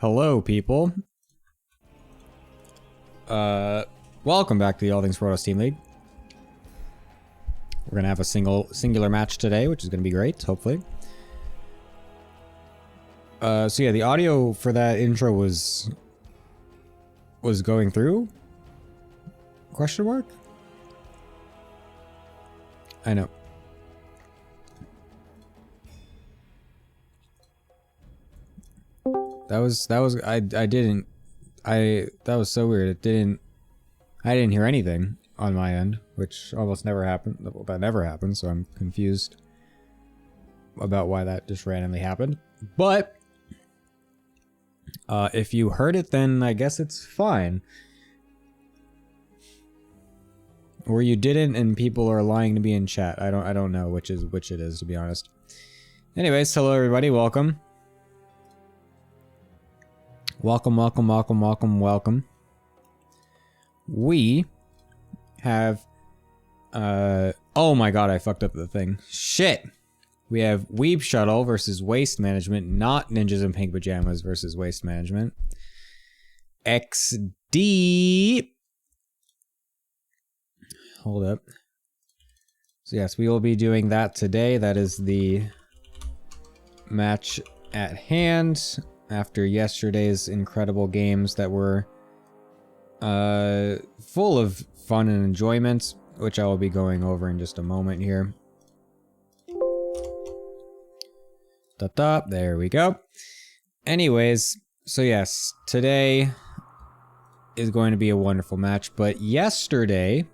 Hello, people. Welcome back to the All Things Protoss Team League. We're gonna have a singular match today, which is gonna be great, hopefully. So yeah, the audio for that intro was going through? Question mark? I know. That was that was so weird. I didn't hear anything on my end, which almost never happened. Well, that never happened, so I'm confused about why that just randomly happened. But if you heard it, then I guess it's fine. Or you didn't, and people are lying to me in chat. I don't know which it is, to be honest. Anyways, hello everybody, welcome. Welcome. We have oh my god, I fucked up the thing. Shit. We have Weeb Shuttle versus Waste Management, not Ninjas in Pink Pajamas versus Waste Management. XD. Hold up. So yes, we will be doing that today. That is the match at hand after yesterday's incredible games that were full of fun and enjoyment, which I will be going over in just a moment here. There we go. Anyways, so yes, today is going to be a wonderful match, but yesterday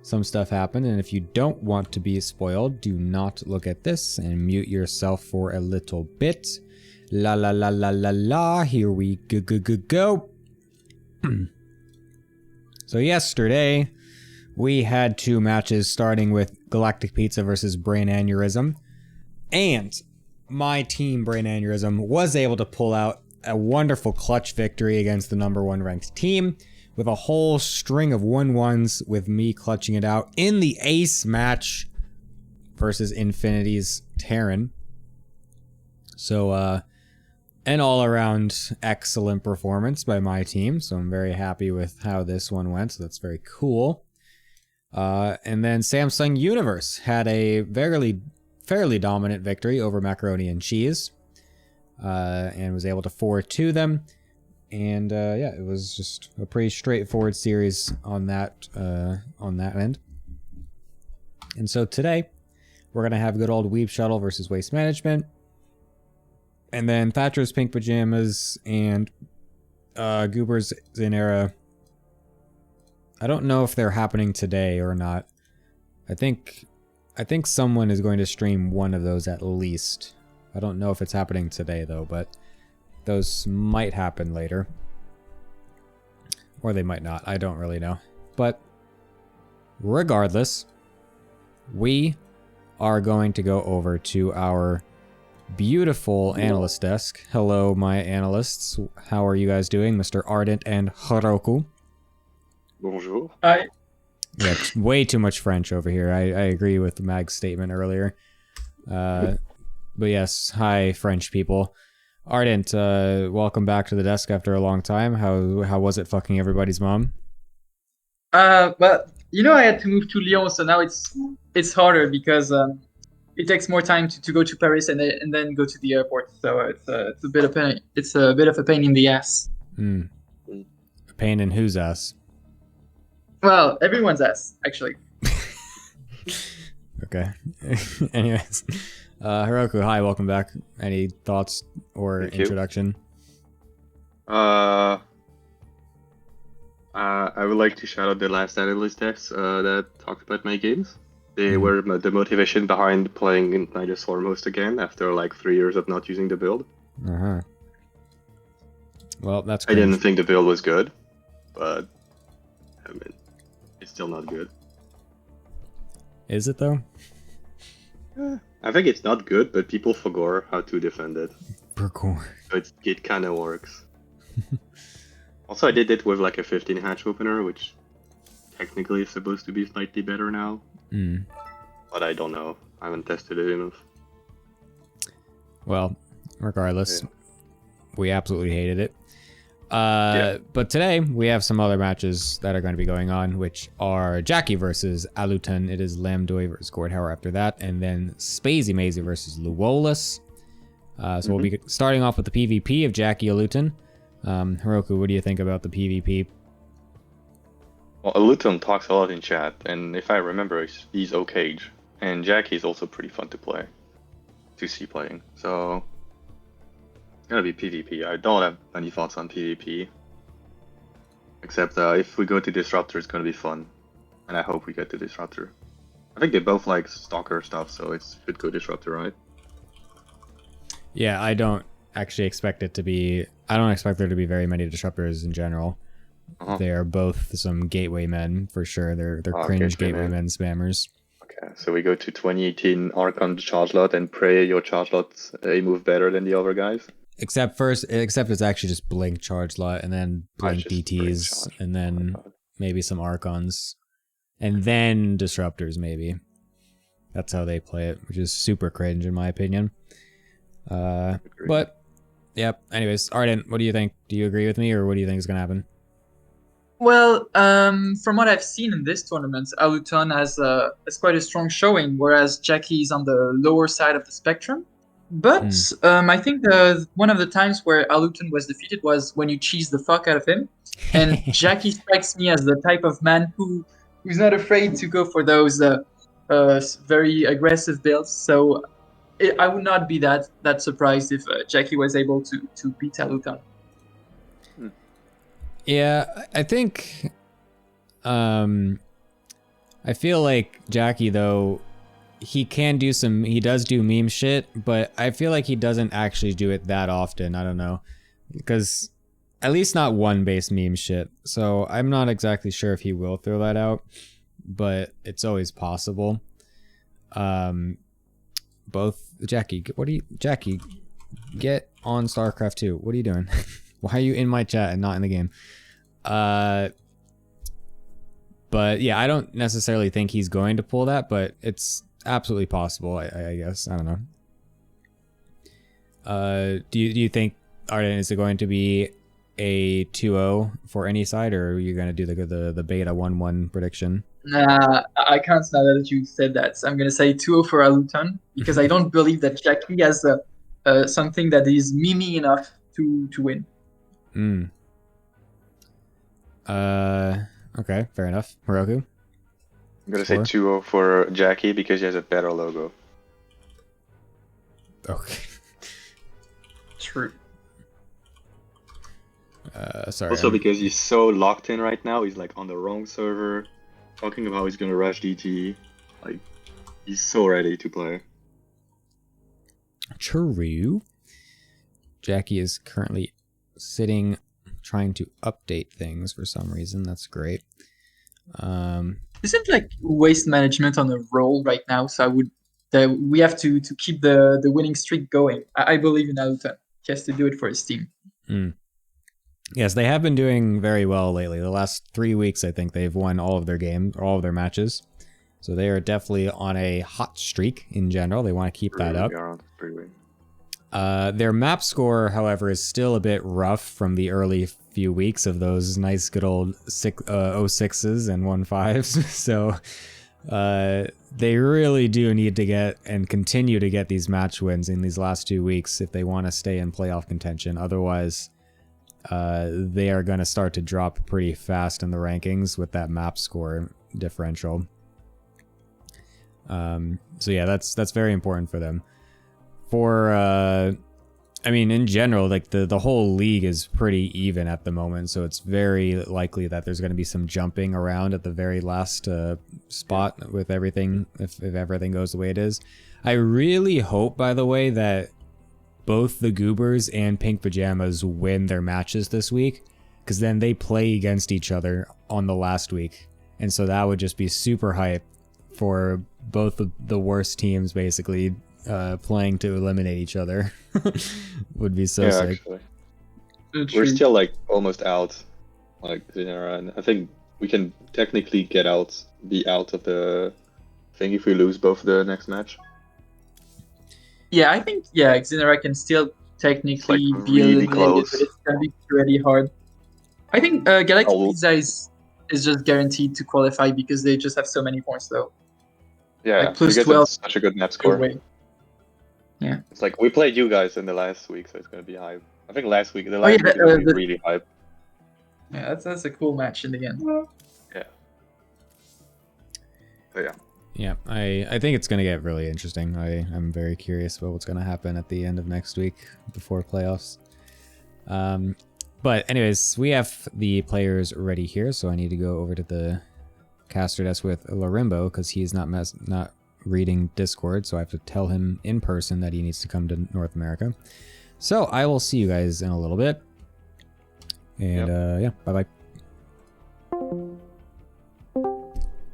some stuff happened, and if you don't want to be spoiled, do not look at this and mute yourself for a little bit. La la la la la la, here we go. So yesterday, we had two matches starting with Galactic Pizza versus Brain Aneurysm. And my team, Brain Aneurysm, was able to pull out a wonderful clutch victory against the #1 ranked team with a whole string of 1-1s with me clutching it out in the ace match versus Infinity's Terran. So, an all-around excellent performance by my team, so I'm very happy with how this one went, so that's very cool. And then Samsung Universe had a fairly dominant victory over Macaroni and Cheese, and was able to 4-2 them. And yeah, it was just a pretty straightforward series on that end. And so today, we're gonna have good old Weeb Shuttle versus Waste Management, and then Thatcher's Pink Pajamas and Goober's Zanera. I don't know if they're happening today or not. I think someone is going to stream one of those at least. I don't know if it's happening today though, but those might happen later. Or they might not, I don't really know. But regardless, we are going to go over to our beautiful analyst desk. Hello, my analysts. How are you guys doing, Mr. Ardent and Haroku? Bonjour. Hi. Yeah, way too much French over here. I agree with Mag's statement earlier. But yes, hi, French people. Ardent, welcome back to the desk after a long time. How was it fucking everybody's mom? Well, you know, I had to move to Lyon, so now it's harder because it takes more time to go to Paris and then go to the airport. So it's a bit of pain. It's a bit of a pain in the ass. A pain in whose ass? Well, everyone's ass, actually. Okay. Anyways, Hiroku, hi, welcome back. Any thoughts or introduction? I would like to shout out the last analyst decks that talked about my games. They were the motivation behind playing in Niger Stormhost again after like 3 years of not using the build. Well, that's cringe. cringe. I didn't think the build was good, but I mean, it's still not good. Is it though? I think it's not good, but people forgot how to defend it. Parkour. So it kind of works. Also, I did it with like a 15 hatch opener, which technically is supposed to be slightly better now. But I don't know. I haven't tested it enough. Well, regardless, We absolutely hated it. But today we have some other matches that are going to be going on, which are Jackie versus Aluton. It is Lamdoy versus Gordhauer after that, and then Spazy Mazy versus Luolus. So we'll be starting off with the PvP of Jackie Aluton. Heroku, what do you think about the PvP? Well, Aluton talks a lot in chat, and if I remember, he's okay. And Jackie is also pretty fun to play, to see playing. So it's gonna be PvP. I don't have any thoughts on PvP, except if we go to Disruptor, it's gonna be fun, and I hope we get to Disruptor. I think they both like Stalker stuff, so it should go Disruptor, right? Yeah, I don't actually expect it to be. I don't expect there to be very many Disruptors in general. They are both some gateway men for sure. They're cringe gateway men spammers. Okay, so we go to 2018 Archon charge lot and pray your charge lots a move better than the other guys. Except it's actually just blink charge lot and then blink DTs and then maybe some Archons and then Disruptors maybe. That's how they play it, which is super cringe in my opinion. But yeah. Anyways, Arden, what do you think? Do you agree with me, or what do you think is gonna happen? Well, from what I've seen in this tournament, Aluton has quite a strong showing, whereas Jackie is on the lower side of the spectrum. But I think one of the times where Aluton was defeated was when you cheese the fuck out of him. And Jackie strikes me as the type of man who's not afraid to go for those very aggressive builds. So I would not be that surprised if Jackie was able to beat Aluton. Yeah, I think I feel like Jackie, though, he does do meme shit, but I feel like he doesn't actually do it that often. I don't know, because at least not one base meme shit. So I'm not exactly sure if he will throw that out, but it's always possible. Jackie, get on StarCraft 2. What are you doing? Why are you in my chat and not in the game? But yeah, I don't necessarily think he's going to pull that, but it's absolutely possible, I guess. I don't know. Do you think, Arden, is it going to be a 2-0 for any side, or are you going to do the beta 1-1 prediction? Nah, I can't now that you said that. So I'm going to say 2-0 for Aluton, because I don't believe that Jackie has something that is memey enough to win. Okay, fair enough. Heroku? I'm gonna say 2-0 for Jackie because he has a better logo. Okay. True. Sorry. Also because he's so locked in right now, he's like on the wrong server, talking about he's gonna rush DT. Like, he's so ready to play. True. Jackie is currently sitting, trying to update things for some reason. That's great. Isn't like waste management on a roll right now? So we have to keep the winning streak going. I believe in Aluton. He has to do it for his team. Yes, they have been doing very well lately. The last 3 weeks, I think they've won all of their games, all of their matches. So they are definitely on a hot streak in general. They want to keep that up. Their map score, however, is still a bit rough from the early few weeks of those nice good old 06s and 15s. So they really do need to get and continue to get these match wins in these last 2 weeks if they want to stay in playoff contention. Otherwise, they are going to start to drop pretty fast in the rankings with that map score differential. So yeah, that's very important for them. I mean, in general, like the whole league is pretty even at the moment, so it's very likely that there's going to be some jumping around at the very last spot with everything, if everything goes the way it is. I really hope, by the way, that both the Goobers and Pink Pajamas win their matches this week, because then they play against each other on the last week, and so that would just be super hype for both of the worst teams, basically. Playing to eliminate each other would be so sick. Actually. We're still like almost out, like and I think we can technically be out of the thing if we lose both the next match. Yeah, I think Xinera can still technically like be really eliminated, but close. it's gonna be pretty hard. I think Galactic Oh. Pizza is just guaranteed to qualify because they just have so many points though. Yeah, Like plus because 12 it's such a good net no score. way. Yeah. It's like we played you guys in the last week, so it's gonna be hype. I think the last week is yeah, gonna be really hype. Yeah, that's a cool match in the end. Yeah. So yeah. Yeah, I think it's gonna get really interesting. I'm very curious about what's gonna happen at the end of next week before playoffs. But anyways, we have the players ready here, so I need to go over to the caster desk with Larimbo because he's not reading Discord, so I have to tell him in person that he needs to come to North America. So I will see you guys in a little bit. And yeah, bye-bye.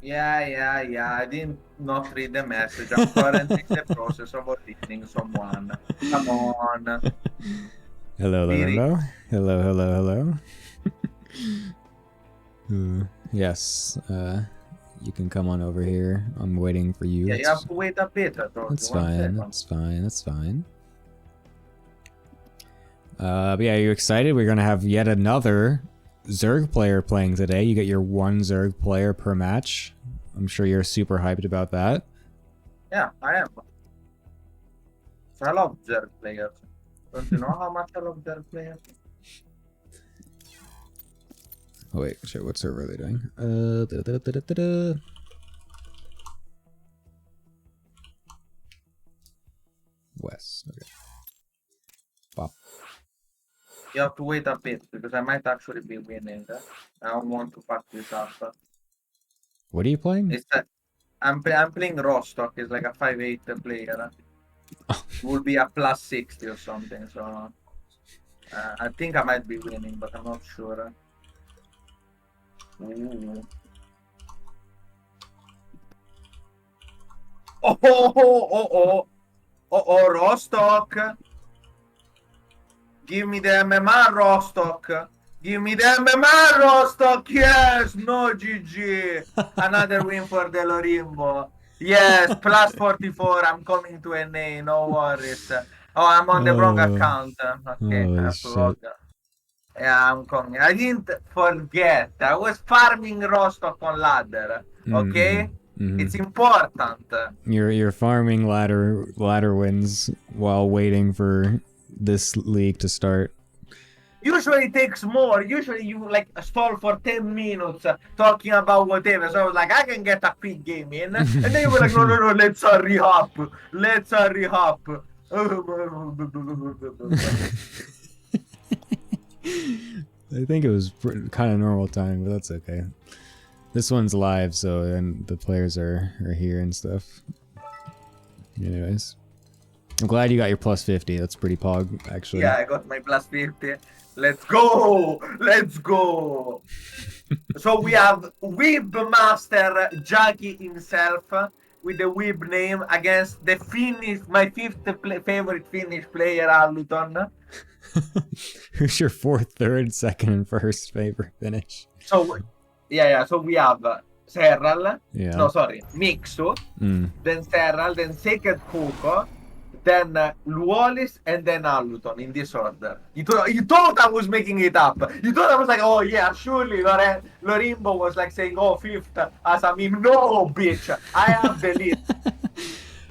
Yeah. I did not read the message. I'm currently in the process of auditioning someone. Come on. Hello, Larimbo. Hello. Yes, you can come on over here. I'm waiting for you. Yeah, you have to wait a bit. That's fine. That's fine. But yeah, are you excited? We're gonna have yet another Zerg player playing today. You get your one Zerg player per match. I'm sure you're super hyped about that. Yeah, I am. So I love Zerg players. Don't you know how much I love Zerg players? Oh wait, shit, what server are they doing? West. Okay. Pop. You have to wait a bit because I might actually be winning. I don't want to fuck this up. What are you playing? It's I'm playing Rostock. It's like a 5-8 player. Will be a plus 60 or something. So I think I might be winning, but I'm not sure. Ooh. Oh, Rostock. Give me the MMR, Rostock. Give me the MMR, Rostock. Yes, no GG. Another win for the Lorimbo. Yes, plus 44. I'm coming to NA. No worries. Oh, I'm on the wrong account. Okay, I have to log. Yeah, I'm coming. I didn't forget. I was farming Rostock on ladder. Okay, it's important. You're farming ladder wins while waiting for this league to start. Usually it takes more. Usually you like stall for 10 minutes talking about whatever. So I was like, I can get a quick game in. And then you were like, no, let's hurry up. Let's hurry up. I think it was kind of normal time, but that's okay. This one's live, so and the players are here and stuff. Anyways, I'm glad you got your plus 50. That's pretty pog, actually. Yeah, I got my plus 50. Let's go! Let's go! So we have Weeb Master Jackie himself with the Weeb name against the Finnish, my favorite Finnish player, Aluton. Who's your fourth, third, second, and first favorite Finnish? So, yeah. So we have Serral. Yeah. No, sorry, Mixu. Then Serral, then Sacred Coco, then Luolis, and then Aluton in this order. You thought I was making it up. You thought I was like, oh yeah, surely Lorimbo was like saying, oh, fifth as a meme. No, bitch. I have the lead.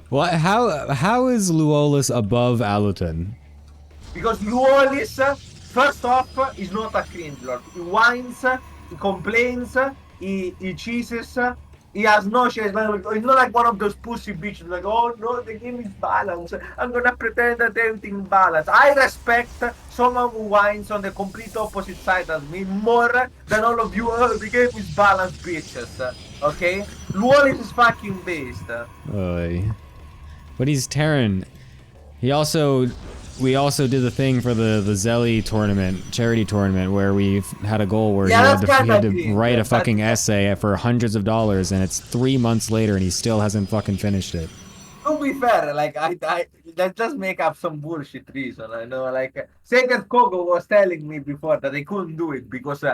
What? How is Luolis above Aluton? Because Luolis, first off, is not a cringe lord. He whines, he complains, he cheeses, he has no shame. He's not like one of those pussy bitches like, oh no, the game is balanced. I'm gonna pretend that everything's balanced. I respect someone who whines on the complete opposite side as me more than all of you. Oh, the game is balanced, bitches. Okay? Luolis is fucking based. But he's Terran. We also did the thing for the Zelly tournament, charity tournament, where we had a goal where he had to write a fucking essay for hundreds of dollars, and it's 3 months later and he still hasn't fucking finished it. To be fair, like let's just make up some bullshit reason. I know, like Sacred Coco was telling me before that they couldn't do it because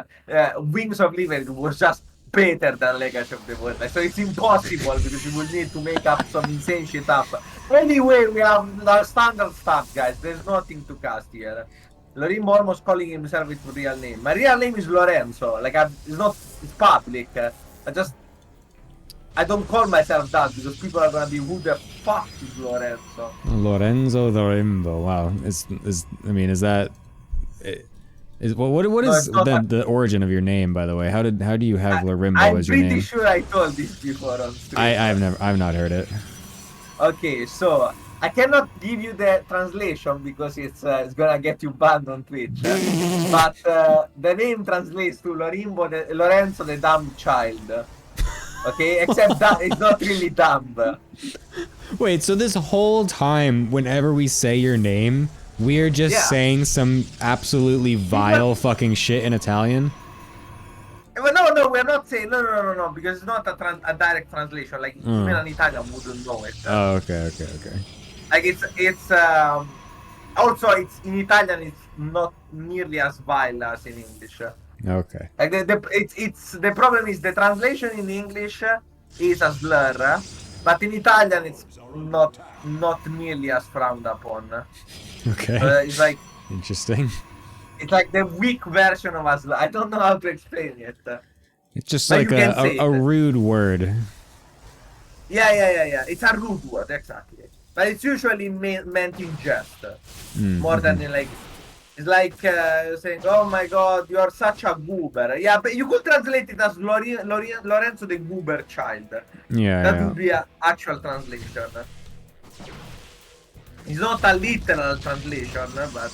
Wings of Liberty was just better than Legacy of the Void. So it's impossible because you will need to make up some insane shit up. Anyway, we have the standard stuff, guys. There's nothing to cast here. Lorimbo almost calling himself his real name. My real name is Lorenzo. Like, it's public. I don't call myself that because people are gonna be, who the fuck is Lorenzo? Lorenzo Lorimbo. Wow. Is that? What is the origin of your name, by the way? How do you have Lorimbo as your name? I'm pretty sure I told this before on stream. I've not heard it. Okay, so I cannot give you the translation because it's gonna get you banned on Twitch. But the name translates to Lorenzo the dumb child. Okay, except that it's not really dumb. Wait, so this whole time, whenever we say your name, we're just saying some absolutely vile fucking shit in Italian? Well, no, we're not saying no, because it's not a direct translation. Like even an Italian wouldn't know it. Oh, okay. Like it's also it's in Italian. It's not nearly as vile as in English. Okay. Like the problem is the translation in English is a slur, but in Italian it's not nearly as frowned upon. Okay. It's like interesting. It's like the weak version of a slur. I don't know how to explain it. It's just but like a rude word. Yeah. It's a rude word, exactly. But it's usually meant in jest, more than in like. It's like saying, "Oh my God, you are such a goober." Yeah, but you could translate it as Lorenzo the goober child. Yeah, that would be an actual translation. It's not a literal translation, but.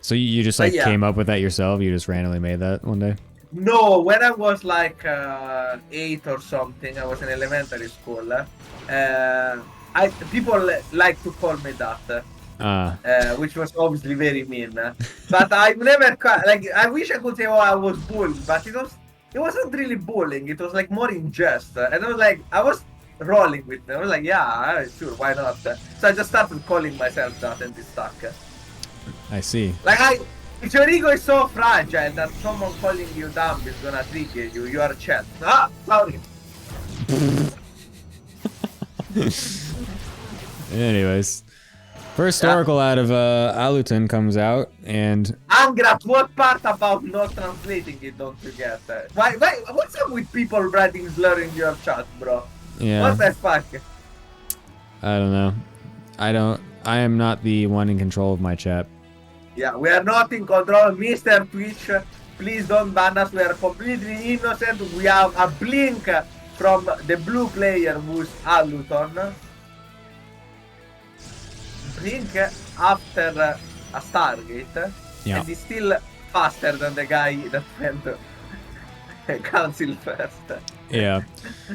So you just like came up with that yourself? You just randomly made that one day? No, when I was like 8 or something, I was in elementary school. People like to call me that, which was obviously very mean. But I've never like. I wish I could say, "Oh, I was bullied," but it wasn't really bullying. It was like more in jest, and I was rolling with them. I was like, "Yeah, sure, why not?" So I just started calling myself that, and it stuck. I see. Like if your ego is so fragile that someone calling you dumb is gonna trigger you, you are chat. Sorry. Anyways, first Oracle out of Aluton comes out, and Angrat, what part about not translating it don't you get? Why? What's up with people writing slur in your chat, bro? Yeah. What the fuck? I don't know. I am not the one in control of my chat. Yeah, we are not in control, Mr. Twitch. Please don't ban us. We are completely innocent. We have a blink from the blue player who's Aluton. Blink after a Stargate, and he's still faster than the guy that went Council first. Yeah.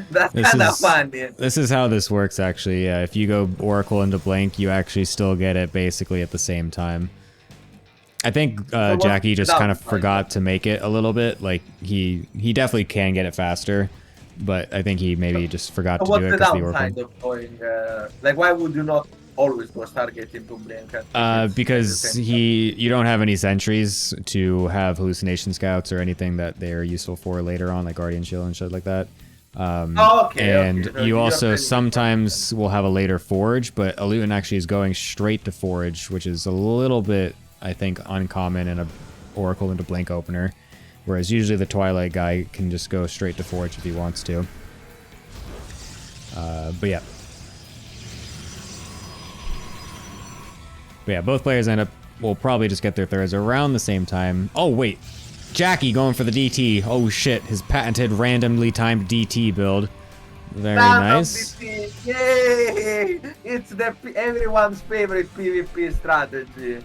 That's kind of funny. This is how this works, actually. Yeah, if you go Oracle into Blink, you actually still get it basically at the same time. I think Jackie just kind of forgot to make it a little bit. Like, he definitely can get it faster, but I think he maybe just forgot to do it because the Oracle. Of going, like, why would you not always go Stargate into Blink? Because you don't have any sentries to have hallucination scouts or anything that they're useful for later on, like Guardian Shield and shit like that. And So you also sometimes will have a later Forge, but Aluton actually is going straight to Forge, which is a little bit, I think, uncommon in a Oracle into Blink opener. Whereas usually the Twilight guy can just go straight to Forge if he wants to. But yeah. But yeah, both players will probably just get their thirds around the same time. Oh, wait. Jackie going for the DT. Oh, shit. His patented randomly timed DT build. Very nice. Yay! It's everyone's favorite PvP strategy.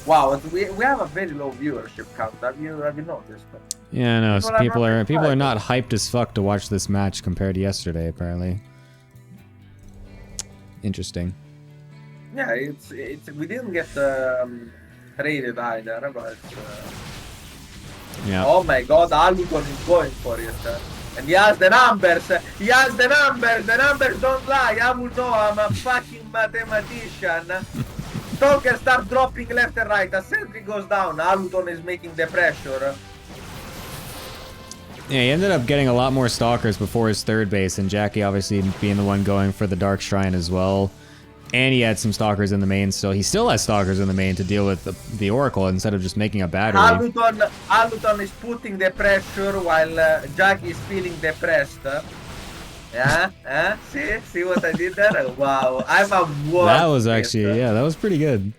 Wow, we have a very low viewership count. Have you noticed? Yeah, no. So people are not hyped as fuck to watch this match compared to yesterday, apparently. Interesting. Yeah, it's we didn't get rated either, but yeah. Oh my God, Aluton is going for it, and he has the numbers. He has the numbers. The numbers don't lie. I would know. I'm a fucking mathematician. Stalker start dropping left and right. As sentry goes down, Aluton is making the pressure. Yeah, he ended up getting a lot more stalkers before his third base, and Jackie obviously being the one going for the Dark Shrine as well. And he had some stalkers in the main still. He still has stalkers in the main to deal with the Oracle instead of just making a battery. Aluton is putting the pressure while Jackie is feeling depressed. Yeah? See what I did there? Wow, I'm a word. That was actually, yeah, that was pretty good.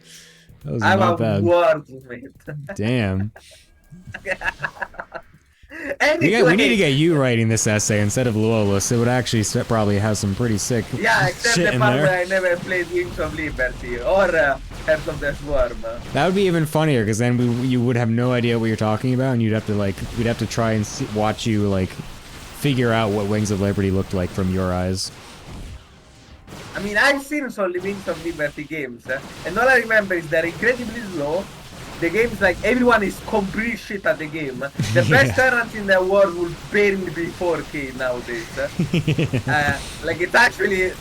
That was not bad. I'm a wordsmith. Damn. Anyway, We need to get you writing this essay instead of Luolus. It would actually probably have some pretty sick yeah, except shit the in part there. where I never played Wings of Liberty or Heads of the Swarm. That would be even funnier because then you would have no idea what you're talking about, and you'd have to we'd have to try and watch you figure out what Wings of Liberty looked like from your eyes. I mean, I've seen some Wings of Liberty games, and all I remember is they're incredibly slow. The game is like everyone is complete shit at the game. The best tournaments in the world will barely be 4K nowadays. Like it's actually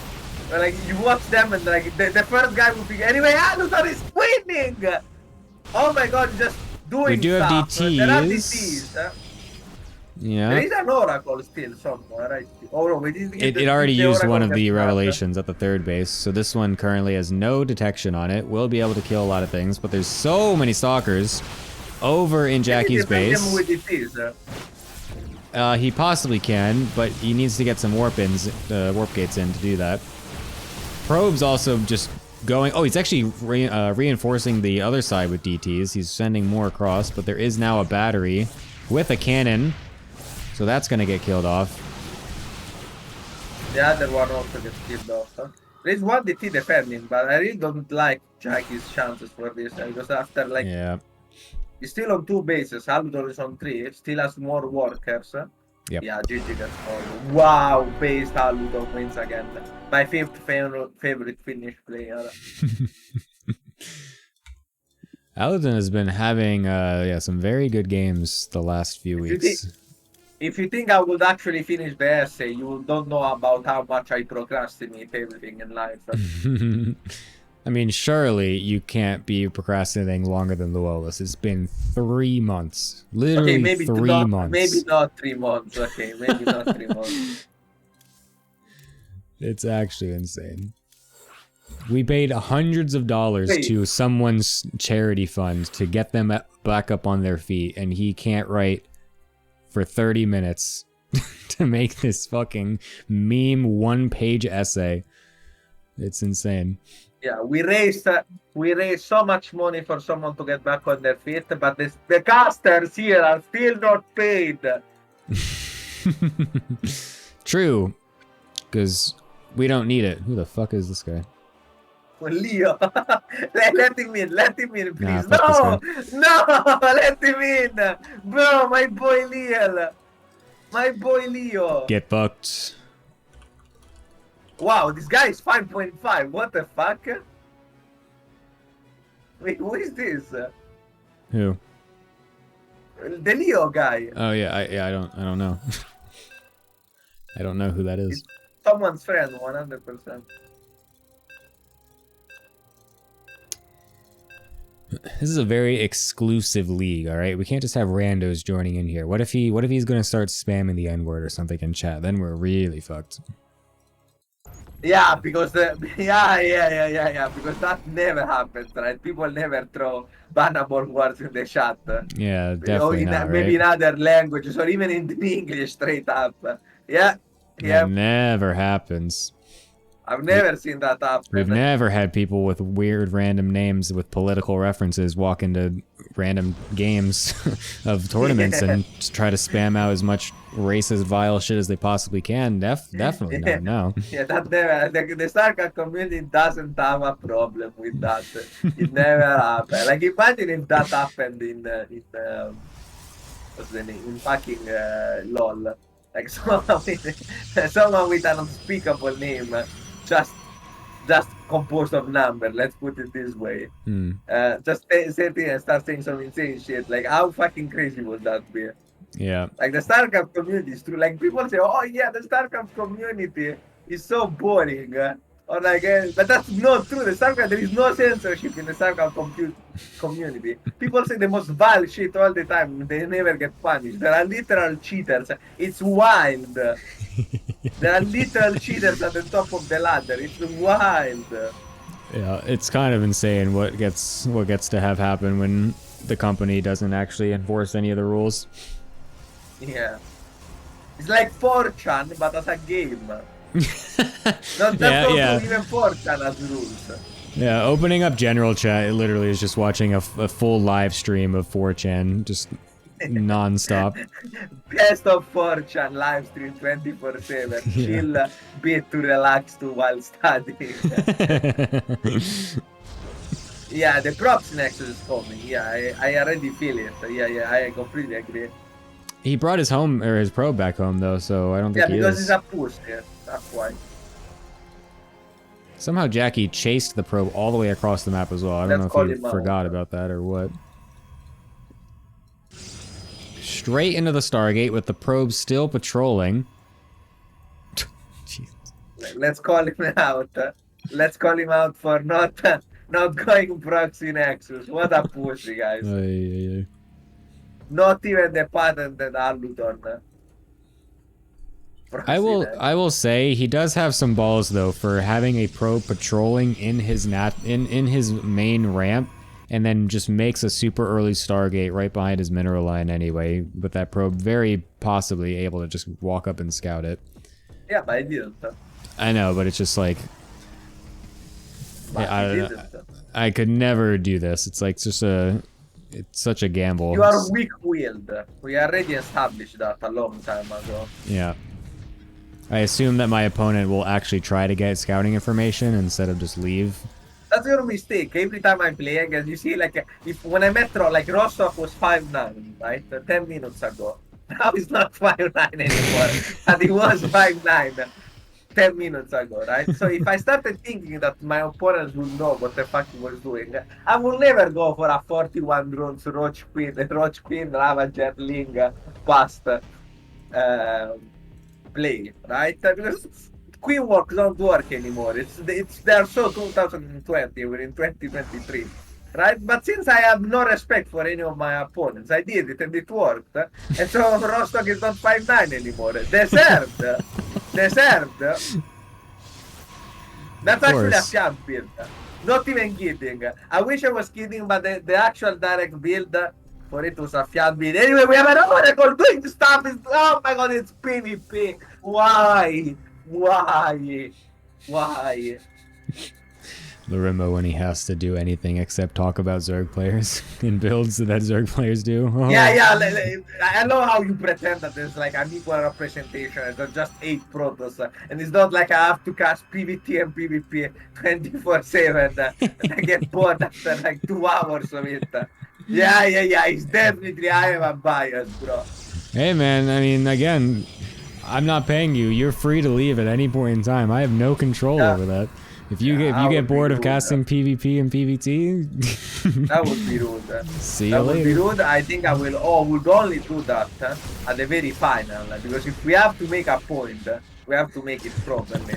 like you watch them and like the first guy will be anyway. Aluton is winning. Oh my god, just doing. We do have stuff. There are DTs. DTs. Yeah. There is an Oracle still somewhere, right? Oh no, It already used one of the revelations at the third base, so this one currently has no detection on it. Will be able to kill a lot of things, but there's so many stalkers over in Jackie's base. He possibly can, but he needs to get some warp gates in to do that. Probe's also just going. Oh, he's actually reinforcing the other side with DTs. He's sending more across, but there is now a battery with a cannon. So that's gonna get killed off. The other one also gets killed off. Huh? There's one DT defending, but I really don't like Jackie's chances for this. Because after he's still on 2 bases, Aluton is on 3, still has more workers. Yep. Yeah, GG gets all. Wow, based Aluton wins again. My favorite Finnish player. Aluton has been having some very good games the last few weeks. If you think I would actually finish the essay, you don't know about how much I procrastinate everything in life. I mean, surely you can't be procrastinating longer than Luolus. It's been 3 months. Literally okay, maybe 3 months. Maybe not 3 months. Okay, maybe not 3 months. It's actually insane. We paid hundreds of dollars to someone's charity fund to get them back up on their feet, and he can't write for 30 minutes to make this fucking meme 1-page essay. It's insane. Yeah, we raised so much money for someone to get back on their feet, but the casters here are still not paid. True, because we don't need it. Who the fuck is this guy? Leo, let him in, please. Nah, no, let him in, bro. My boy Leo. Get fucked. Wow, this guy is 5.5. What the fuck? Wait, who is this? Who? The Leo guy. Oh yeah, I don't know. I don't know who that is. It's someone's friend, 100%. This is a very exclusive league, all right? We can't just have randos joining in here. What if he's gonna start spamming the N-word or something in chat? Then we're really fucked. Yeah, because because that never happens, right? People never throw bannable words in the chat. Yeah, definitely not, maybe right? in other languages or even in English straight up. Yeah. That never happens. I've never seen that happen. We've never had people with weird random names with political references walk into random games of tournaments and try to spam out as much racist, vile shit as they possibly can. Definitely no. Yeah, that never. The StarCraft community doesn't have a problem with that. It never happened. Like imagine if that happened in what's the name? In fucking LOL. Like someone with an unspeakable name. Just composed of numbers, let's put it this way. Just sit here and start saying some insane shit. Like, how fucking crazy would that be? Yeah. Like, the StarCraft community is true. Like, people say, oh yeah, the StarCraft community is so boring. Or like, but that's not true. The StarCraft, there is no censorship in the StarCraft community. People say the most vile shit all the time. They never get punished. There are literal cheaters. It's wild. There are literal cheaters at the top of the ladder. It's wild. Yeah, it's kind of insane what gets to have happen when the company doesn't actually enforce any of the rules. Yeah. It's like 4chan, but as a game. That's yeah. even 4chan has rules. Yeah, opening up general chat, it literally is just watching a full live stream of 4chan, just non-stop. Best of 4chan live stream 24/7. Yeah. Chill, bit to relax to while studying. Yeah, the props Nexus is coming. Yeah, I already feel it. Yeah, I completely agree. He brought his probe back home though, so I don't think he is. Yeah, because he's a push. Yeah, that's why. Somehow Jackie chased the probe all the way across the map as well. I don't know if he forgot about that or what. Straight into the Stargate with the probe still patrolling. Let's call him out. Let's call him out for not going proxy Nexus. What a pussy, guys. Not even the patented Aluton. I will say he does have some balls though for having a probe patrolling in his in his main ramp, and then just makes a super early Stargate right behind his mineral line anyway, with that probe very possibly able to just walk up and scout it. Yeah, but I didn't. I know, but it's just like I could never do this. It's like it's such a gamble. You are weak-willed. We already established that a long time ago. Yeah. I assume that my opponent will actually try to get scouting information instead of just leave. That's your mistake. Every time I play against, you see, like, when I met like Rostov was 5'9", right? 10 minutes ago. Now he's not 5'9" anymore. And he was 5'9". 10 minutes ago, right? So if I started thinking that my opponents would know what the fuck he was doing, I will never go for a 41 drones Roach Queen, Ravager, Ling, past play, right? Because Queen walks don't work anymore. They're so 2020, we're in 2023. Right? But since I have no respect for any of my opponents, I did it and it worked. And so Rostock is not 5'9" anymore. Deserved. That's actually a fiat build. Not even kidding. I wish I was kidding, but the actual direct build for it was a fiat build. Anyway, we have an Oracle doing stuff. Oh my god, it's PvP. Why? Larimo when he has to do anything except talk about Zerg players in builds that Zerg players do. Oh. Yeah, I know how you pretend that there's like an equal representation and there's just 8 protos, and it's not like I have to cast PvT and PvP 24/7 and I get bored after like 2 hours of it. Yeah, it's definitely, I have a bias, bro. Hey man, I mean, again, I'm not paying you. You're free to leave at any point in time. I have no control over that. If you get bored of casting PvP and PvT, that would be rude. See you that later. Would be rude. I think I will. Would only do that at the very final, because if we have to make a point, we have to make it properly,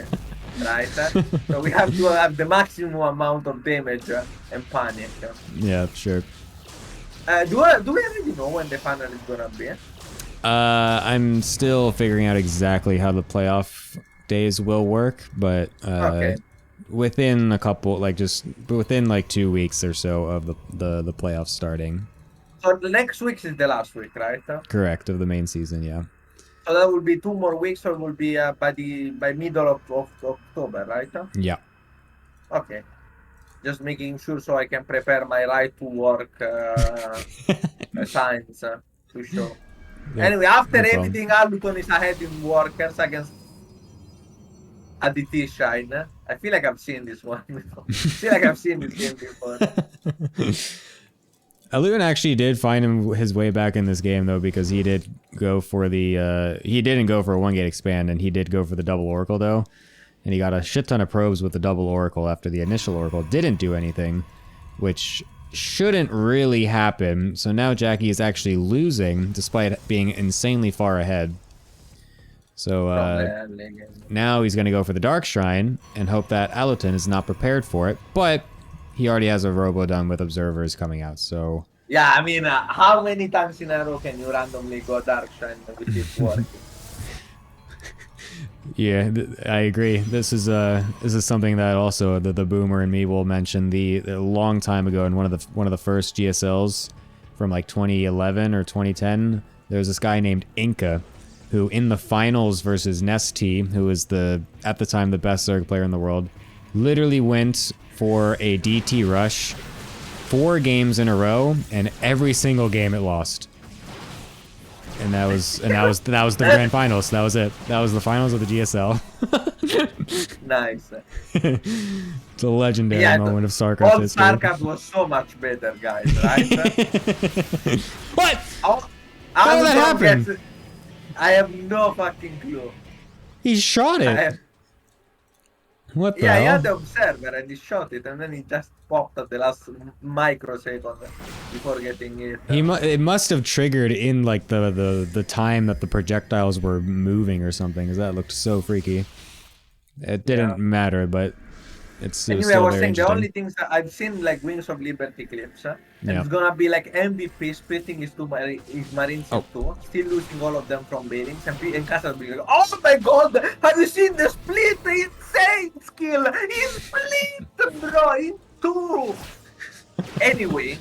right? So we have to have the maximum amount of damage and panic. Yeah, sure. Do we already know when the final is gonna be? I'm still figuring out exactly how the playoff days will work, but okay. Within a couple, within 2 weeks or so of the playoffs starting. So the next week is the last week, right? Correct, of the main season, yeah. So that will be 2 more weeks, or will be by middle of October, right? Yeah. Okay. Just making sure so I can prepare my right to work signs to show. Yeah, anyway, after everything, Aluton is ahead in workers against Aditi Shine. I feel like I've seen this one before. I feel like I've seen this game before. Aluton actually did find his way back in this game though, because he did go for the he didn't go for a 1-gate expand, and he did go for the double oracle though, and he got a shit ton of probes with the double oracle after the initial oracle didn't do anything, which shouldn't really happen. So now Jackie is actually losing despite being insanely far ahead. So From the game. now he's going to go for the Dark Shrine and hope that Aluton is not prepared for it. But he already has a Robo done with observers coming out, so... Yeah, I mean, how many times in a row can you randomly go Dark Shrine with it working? Yeah, I agree. This is something that also the boomer and me will mention. The long time ago in one of the first GSLs from like 2011 or 2010, there was this guy named Inca, who in the finals versus Nesty, who was at the time the best Zerg player in the world, literally went for a DT rush 4 games in a row, and every single game it lost. And that was the grand finals. That was it. That was the finals of the GSL. Nice. It's a legendary moment of StarCraft Old history. StarCraft was so much better, guys, right? What? How did that happen? I have no fucking clue. He shot it. What the Yeah, he hell? had the observer and he shot it, and then he just popped at the last microsecond before getting it. It must have triggered in like the time that the projectiles were moving or something, because that looked so freaky. It didn't matter, but it was anyway, I still was very saying the interesting. only things that I've seen like Wings of Liberty clips, and Yeah. it's gonna be like MVP splitting his Marines in two, still losing all of them from Bailings, and Castle will be like, oh my god, have you seen the split? Insane skill! He split, bro, in two! Anyway,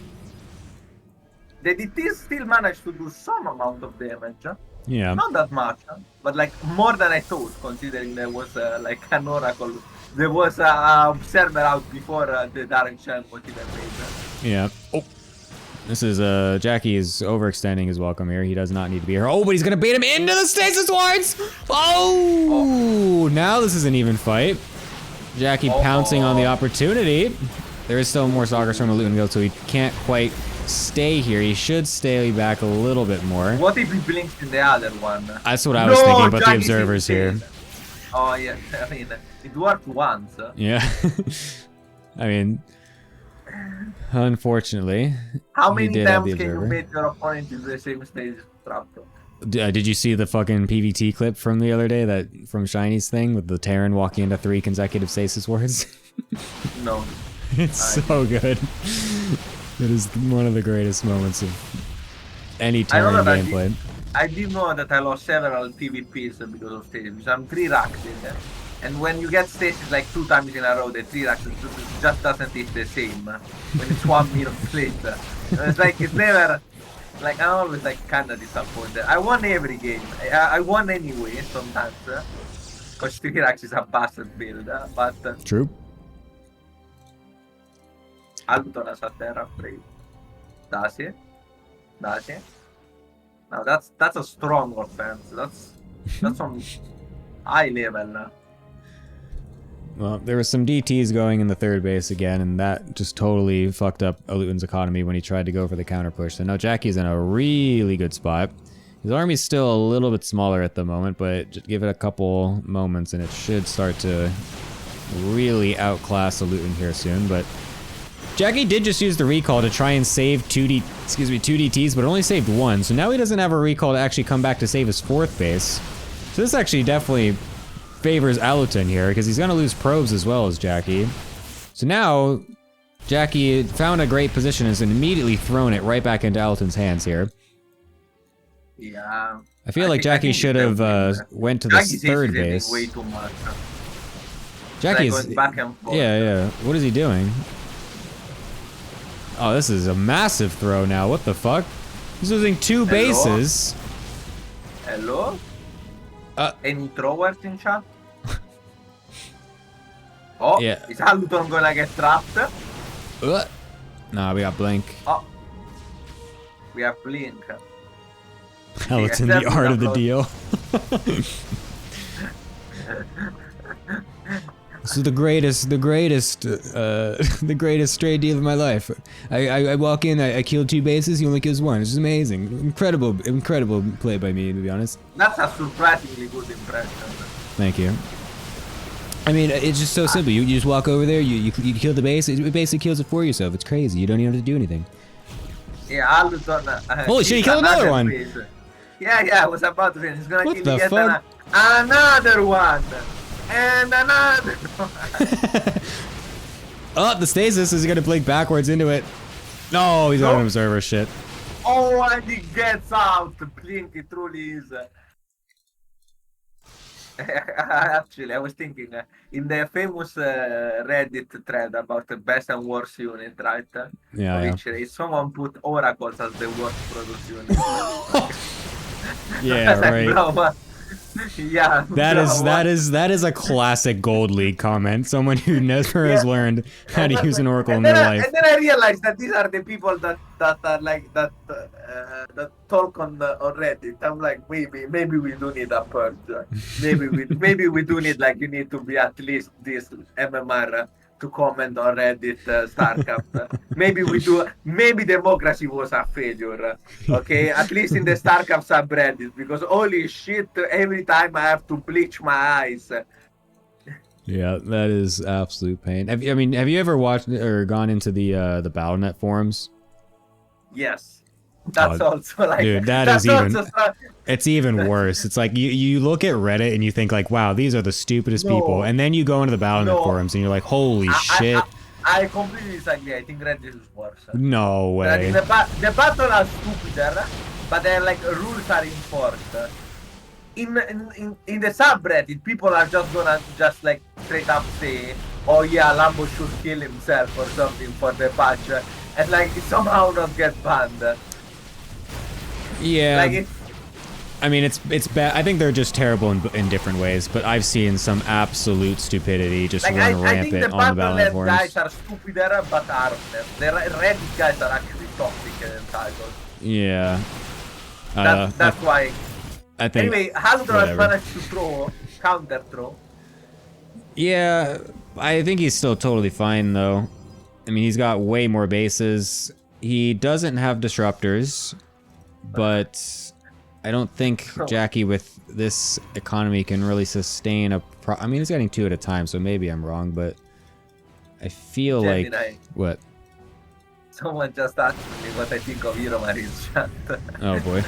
the DTs still managed to do some amount of damage. Yeah. Not that much, but like more than I thought, considering there was like an oracle. There was a observer out before the Dark Shrine was even made. Yeah. Oh. This is, Jackie is overextending his welcome here. He does not need to be here. Oh, but he's gonna bait him into the stasis wards! Oh! Now this is an even fight. Jackie pouncing on the opportunity. There is still more Sagas from the Luton Guild, so he can't quite stay here. He should stay back a little bit more. What if he blinks in the other one? That's what I was thinking about the Jackie's observers here. insane. Oh yeah, I mean, it worked once. Yeah. I mean, unfortunately, How he many did have times the can you observer. make your opponent in the same stage trap? Did you see the fucking PVT clip from the other day, that from Shiny's thing with the Terran walking into 3 consecutive stasis wards? No. It's so good. It is one of the greatest moments of any I don't know Terran that gameplay. I did know that I lost several PvPs because of stasis, because I'm 3 racks in there. And when you get stasis like 2 times in a row, the 3 racks just doesn't hit the same when it's 1 minute later. It's like, it's never, like, I'm always like kinda disappointed. I won every game. I won anyway sometimes, because 3 racks is a bastard build, but True. Alton has a terra free. Does he? Does he? Now that's a strong offense. That's on high level. Well, there was some DTs going in the 3rd base again, and that just totally fucked up Aluton's economy when he tried to go for the counter push. So now Jackie's in a really good spot. His army's still a little bit smaller at the moment, but just give it a couple moments and it should start to really outclass Aluton here soon. But Jackie did just use the recall to try and save 2 DTs, but only saved 1. So now he doesn't have a recall to actually come back to save his 4th base. So this actually definitely favors Aluton here, because he's going to lose probes as well as Jackie. So now, Jackie found a great position and has immediately thrown it right back into Aluton's hands here. Yeah. I feel like Jackie should have went to the Jackie's 3rd hesitating base. way too much. Jackie Like is... going back and forth. Yeah. What is he doing? Oh, this is a massive throw now. What the fuck? He's losing 2 bases. Hello? Uh. Any throwers in chat? Oh, Yeah. is Alton gonna get trapped? Nah, we got Blink. Oh. We have Blink. Aluton, the art of the deal. This is the greatest trade deal of my life. I walk in, I kill 2 bases, he only kills 1. It's just amazing. Incredible play by me, to be honest. That's a surprisingly good impression. Thank you. I mean, it's just so simple. You just walk over there, you kill the base, it basically kills it for yourself. It's crazy. You don't even have to do anything. Yeah, Alton. Holy shit, he killed another one! Yeah, I was about to say he's gonna What kill the yet fuck? another one. And another one. Oh, the stasis is gonna blink backwards into it. No, he's on an Nope. observer. Shit. Oh, and he gets out. Blink, it truly is. Actually, I was thinking in the famous Reddit thread about the best and worst unit, right? Yeah, Of each race, someone put oracles as the worst product unit. Yeah, I was like, right. bro, what? Yeah, That bro, is what? that is a classic Gold League comment. Someone who never has Yeah. learned how to use an oracle in And their then life. and then I realized that these are the people that are like that talk on Reddit. I'm like, maybe we do need a purge. Maybe we do need, like, you need to be at least this MMR to comment on Reddit StarCraft. Maybe we do. Maybe democracy was a failure. Okay, at least in the StarCraft subreddit, because holy shit, every time I have to bleach my eyes. Yeah, that is absolute pain. Have you ever watched or gone into the BattleNet forums? Yes, that's Oh, also like, dude, that that's is even- also It's even worse. It's like you look at Reddit and you think like, wow, these are the stupidest No. people, and then you go into the BattleNet No. forums and you're like, holy shit, I completely disagree. I think Reddit is worse. no But I way. think the battle are stupider, but they're like rules are enforced. In the subreddit, people are just gonna just like straight up say, "Oh yeah, Lambo should kill himself" or something for the patch, and like somehow not get banned. Yeah, Like it's I mean it's bad. I think they're just terrible in different ways, but I've seen some absolute stupidity just like run I think the rampant on the BattleNet BattleNet guys forums. are stupider but harmless. The Reddit guys are actually toxic and entitled. Yeah. That's why. I think. Anyway, Haldor has whatever. managed to throw, counter throw. Yeah, I think he's still totally fine though. I mean, he's got way more bases. He doesn't have disruptors, but I don't think Jackie with this economy can really sustain a I mean, he's getting 2 at a time, so maybe I'm wrong, but I feel Gemini. like what? Someone just asked me what I think of Euromarine's chat. Oh boy.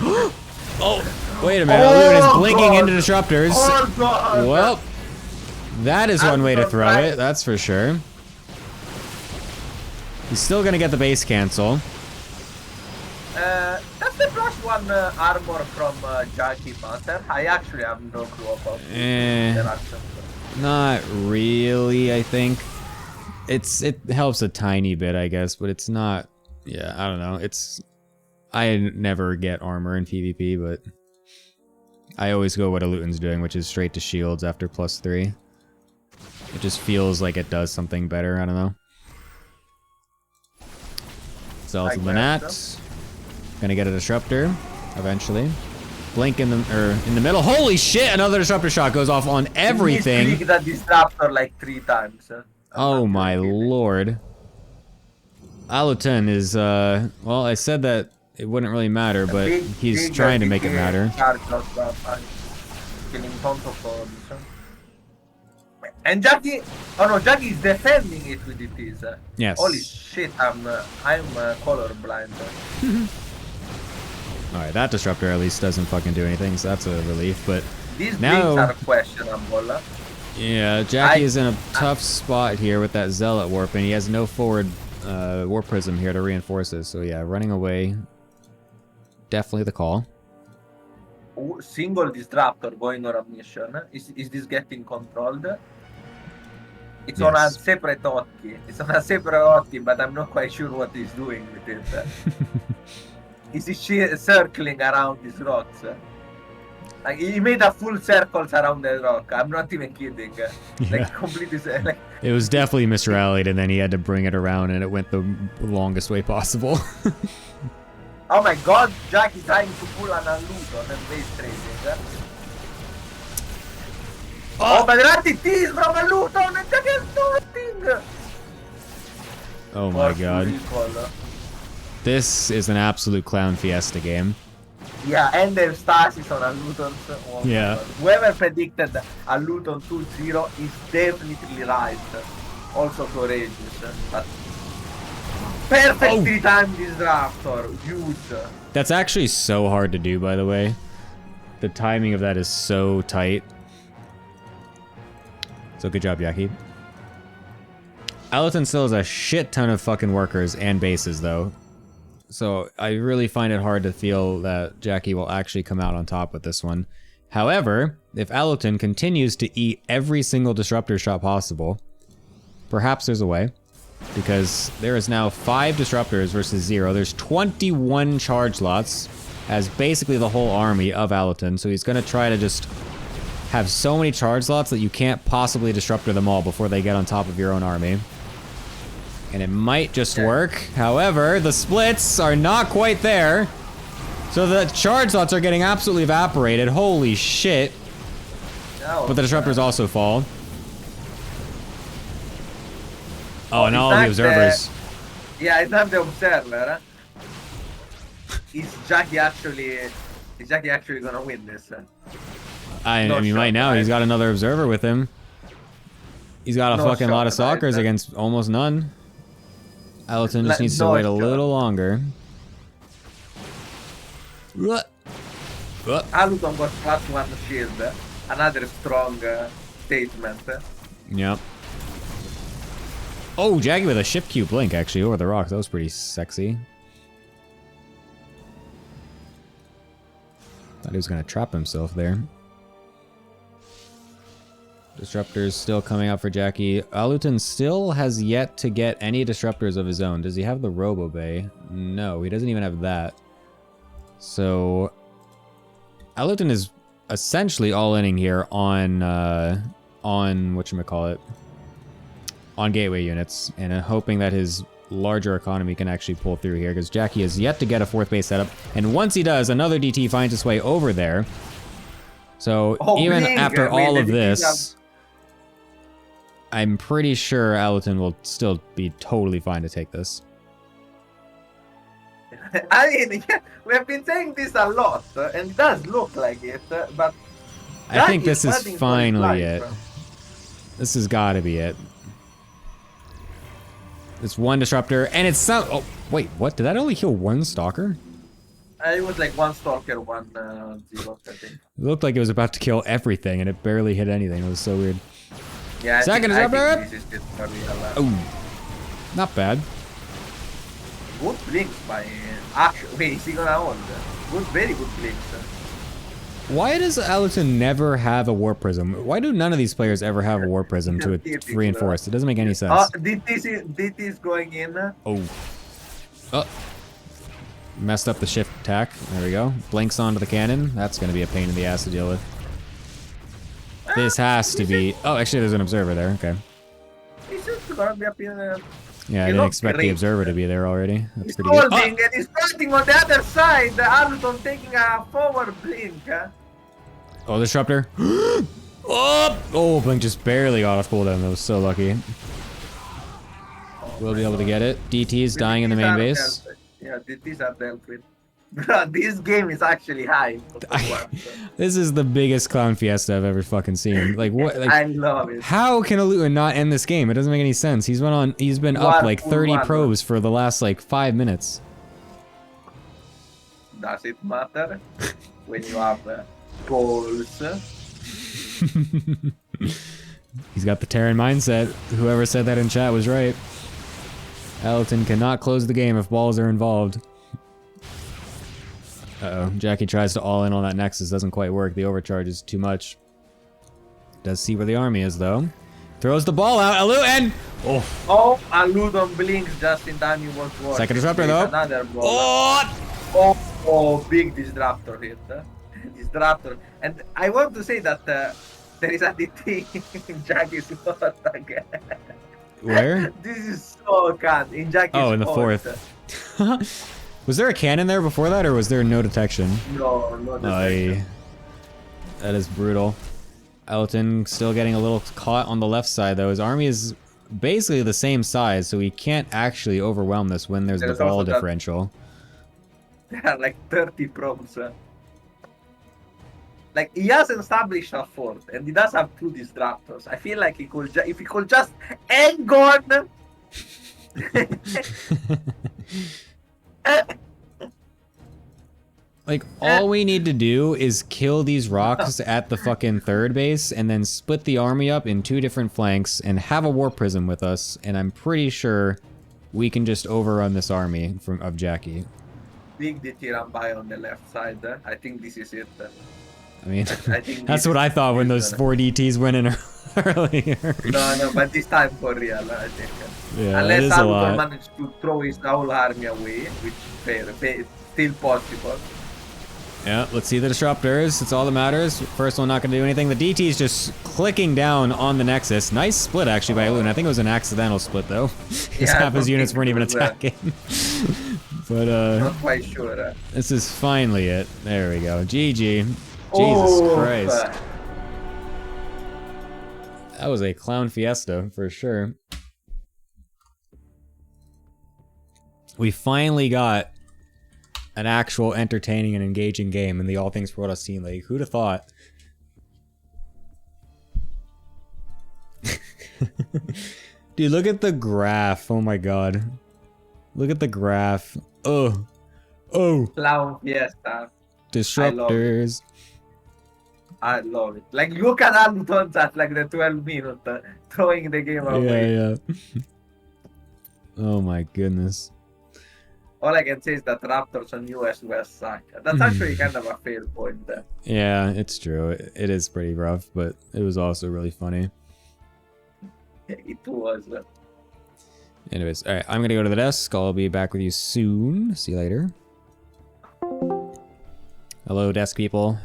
Oh, wait a minute. Luton is blinking God. into disruptors. Oh god! Well, that is one I'm way to throw surprised. it, that's for sure. He's still gonna get the base cancel. That's the +1 armor from Jackie Master. I actually have no clue about the interaction. Not really, I think. It helps a tiny bit, I guess, but it's not. Yeah, I don't know. I never get armor in PvP, but I always go what a Luton's doing, which is straight to shields after +3. It just feels like it does something better. I don't know. Zelda Like the that, Nat. Gonna get a disruptor eventually. Blink in the middle. Holy shit! Another disruptor shot goes off on everything. He that disruptor like 3 times. Oh my lord. Aluton is well, I said that it wouldn't really matter, but he's trying to make it matter. And Jackie, oh no, Jackie is defending it with it. Yes. Holy shit, I'm colorblind. Alright, that disruptor at least doesn't fucking do anything, so that's a relief, but These now- things are questionable. yeah, Jackie is in a tough spot here with that Zealot warp, and he has no forward warp prism here to reinforce it, so yeah, running away. Definitely the call. Single disruptor going on a mission. Is this getting controlled? It's Yes. on a separate hotkey. It's on a separate hotkey, but I'm not quite sure what he's doing with it. Is he circling around these rocks? Like he made a full circles around the rock. I'm not even kidding. Yeah. Like completely like It was definitely misrallied, and then he had to bring it around, and it went the longest way possible. oh my god, Jack is trying to pull an Luton and base trading. Oh, but RTT is from a Luton and Jack is nothing! Oh my Or god. recall. This is an absolute clown fiesta game. Yeah, and the stasis on a Luton. Oh my Yeah. God. Whoever predicted a Luton 2-0 is definitely right. Also courageous. But perfect Oh. 3-time disruptor. Huge. That's actually so hard to do, by the way. The timing of that is so tight. So good job, Jackie. Aluton still has a shit ton of fucking workers and bases, though. So I really find it hard to feel that Jackie will actually come out on top with this one. However, if Aluton continues to eat every single disruptor shot possible, perhaps there's a way. Because there is now 5 disruptors versus 0. There's 21 charge lots as basically the whole army of Aluton. So he's going to try to just have so many charge lots that you can't possibly disruptor them all before they get on top of your own army. And it might just work. However, the splits are not quite there. So the charge lots are getting absolutely evaporated. Holy shit. But the disruptors also fall. Oh, and all the observers. Yeah, it's not the observer. Is Jackie actually gonna win this? I mean, right now he's got another observer with him. He's got a fucking lot of stalkers against almost none. Aluton just needs to wait a little longer. Aluton got +1 shield. Another strong statement. Yep. Oh, Jackie with a ship Q blink, actually, over the rocks. That was pretty sexy. Thought he was going to trap himself there. Disruptors still coming out for Jackie. Aluton still has yet to get any disruptors of his own. Does he have the Robo Bay? No, he doesn't even have that. So, Aluton is essentially all-inning here on whatchamacallit, on gateway units, and hoping that his larger economy can actually pull through here, because Jackie has yet to get a 4th base setup, and once he does, another DT finds its way over there. So even after all of this, I'm pretty sure Aluton will still be totally fine to take this. I mean, yeah, we have been saying this a lot, and it does look like it, but I think this is finally it. This has got to be it. It's 1 disruptor, and it's some. Oh, wait, what? Did that only kill 1 stalker? It was like 1 stalker, 1 zero, I think. It looked like it was about to kill everything, and it barely hit anything. It was so weird. Yeah, Second disruptor. This is just real. Oh, not bad. Good blinks by action. Wait, is he gonna hold? Good, very good blinks. Why does Aluton never have a Warp Prism? Why do none of these players ever have a Warp Prism to reinforce? It doesn't make any sense. Oh, DT is going in. Oh. Oh. Messed up the shift attack. There we go. Blinks onto the cannon. That's going to be a pain in the ass to deal with. This has to be... Oh, actually, there's an observer there. Okay. He's just gonna be up in yeah, I didn't expect the observer to be there already. That's he's pretty good. holding and he's starting on the other side. Aluton taking a forward blink. Oh, disruptor. Oh, blink just barely got off cooldown. That was so lucky. We'll be able to get it. DT is dying in the main base. Yeah, DTs are dealt with. This game is actually high. This is the biggest clown fiesta I've ever fucking seen. Like what? Like, I love it. How can Aluton not end this game? It doesn't make any sense. He's been up like 30 probes for the last like 5 minutes. Does it matter when you have goals? He's got the Terran mindset. Whoever said that in chat was right. Aluton cannot close the game if balls are involved. Uh-oh. Jackie tries to all in on that Nexus. Doesn't quite work. The overcharge is too much. Does see where the army is, though. Throws the ball out. Aluton! Oh, Aluton blinks just in time you want to watch. Second disruptor, though. Another ball. Oh, big disruptor hit. Disruptor. And I want to say that there is a DT in Jackie's fort again. Where? This is so kind. In Jackie's Oh, in the fort. 4th. Was there a cannon there before that, or was there no detection? No detection. That is brutal. Aluton still getting a little caught on the left side, though. His army is basically the same size, so he can't actually overwhelm this when there's the ball differential. There are like 30 probes. Like, he has established a fort, and he does have 2 disruptors. I feel like he could if he could just hang on. Like, all we need to do is kill these rocks at the fucking third base and then split the army up in 2 different flanks and have a Warp Prism with us, and I'm pretty sure we can just overrun this army of Jackie. Big DT run by on the left side. I think this is it. I mean, I think that's what I thought when those 4 DTs went in earlier. No, but this time for real, I think. Yeah, Unless it is a Aludon lot. managed to throw his whole army away, which fair, still possible. Yeah, let's see the disruptors. It's all that matters. First one not going to do anything. The DT's just clicking down on the Nexus. Nice split, actually, by Luna. I think it was an accidental split, though. Because half his units weren't even attacking. But, not quite sure. This is finally it. There we go. GG. Oh, Jesus Christ. That was a clown fiesta, for sure. We finally got an actual entertaining and engaging game in the All Things Protoss Team League. Who'd have thought? Dude, look at the graph. Oh my god. Look at the graph. Oh. Oh. Clown fiesta. Disruptors. I love it. Like, look at Aludon at like the 12 minute throwing the game away. Yeah. Oh my goodness. All I can say is that Raptors on US West suck. That's actually kind of a fair point there. Yeah, it's true. It is pretty rough, but it was also really funny. It was. Anyways, alright, I'm gonna go to the desk. I'll be back with you soon. See you later. Hello, desk people.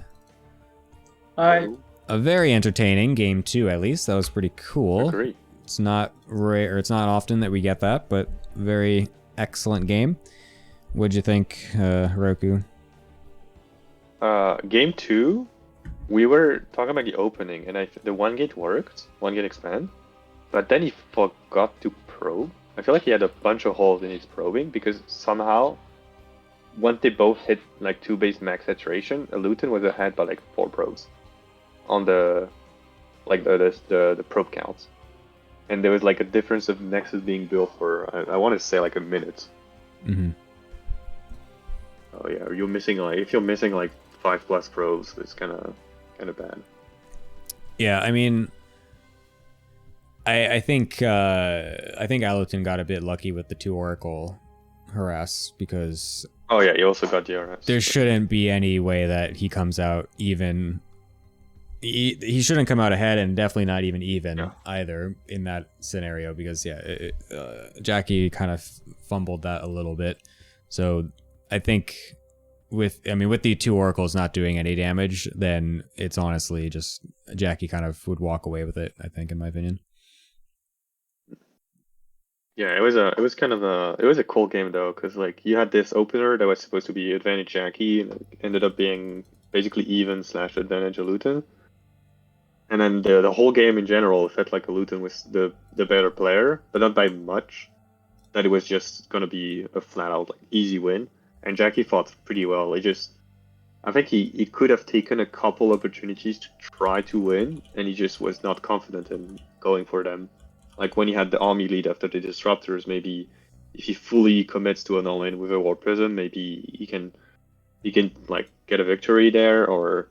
Hi. A very entertaining game 2, at least. That was pretty cool. Great. It's not rare, or it's not often that we get that, but very excellent game. What'd you think, Roku? Game 2, we were talking about the opening, and the 1 gate worked, 1 gate expand, but then he forgot to probe. I feel like he had a bunch of holes in his probing, because somehow, once they both hit like 2 base max saturation, Luton was ahead by like 4 probes on the probe counts. And there was like a difference of Nexus being built for, I want to say like a minute. Mm-hmm. Oh yeah, you're missing like, if you're missing like 5+ probes, it's kind of bad. Yeah, I mean, I think Allerton got a bit lucky with the 2 Oracle harass, because Oh yeah, you also got DRS. there shouldn't be any way that he comes out even. He shouldn't come out ahead, and definitely not even either in that scenario, because Jackie kind of fumbled that a little bit. So I think with the 2 Oracles not doing any damage, then it's honestly just Jackie kind of would walk away with it, I think, in my opinion. Yeah, it was a cool game though, because like you had this opener that was supposed to be advantage Jackie, and it ended up being basically even / advantage Luton. And then the whole game in general felt like Luton was the better player, but not by much. That it was just gonna be a flat out like easy win. And Jackie fought pretty well. I think he could have taken a couple opportunities to try to win, and he just was not confident in going for them. Like when he had the army lead after the disruptors, maybe if he fully commits to an all-in with a Warp Prism, maybe he can like get a victory there, or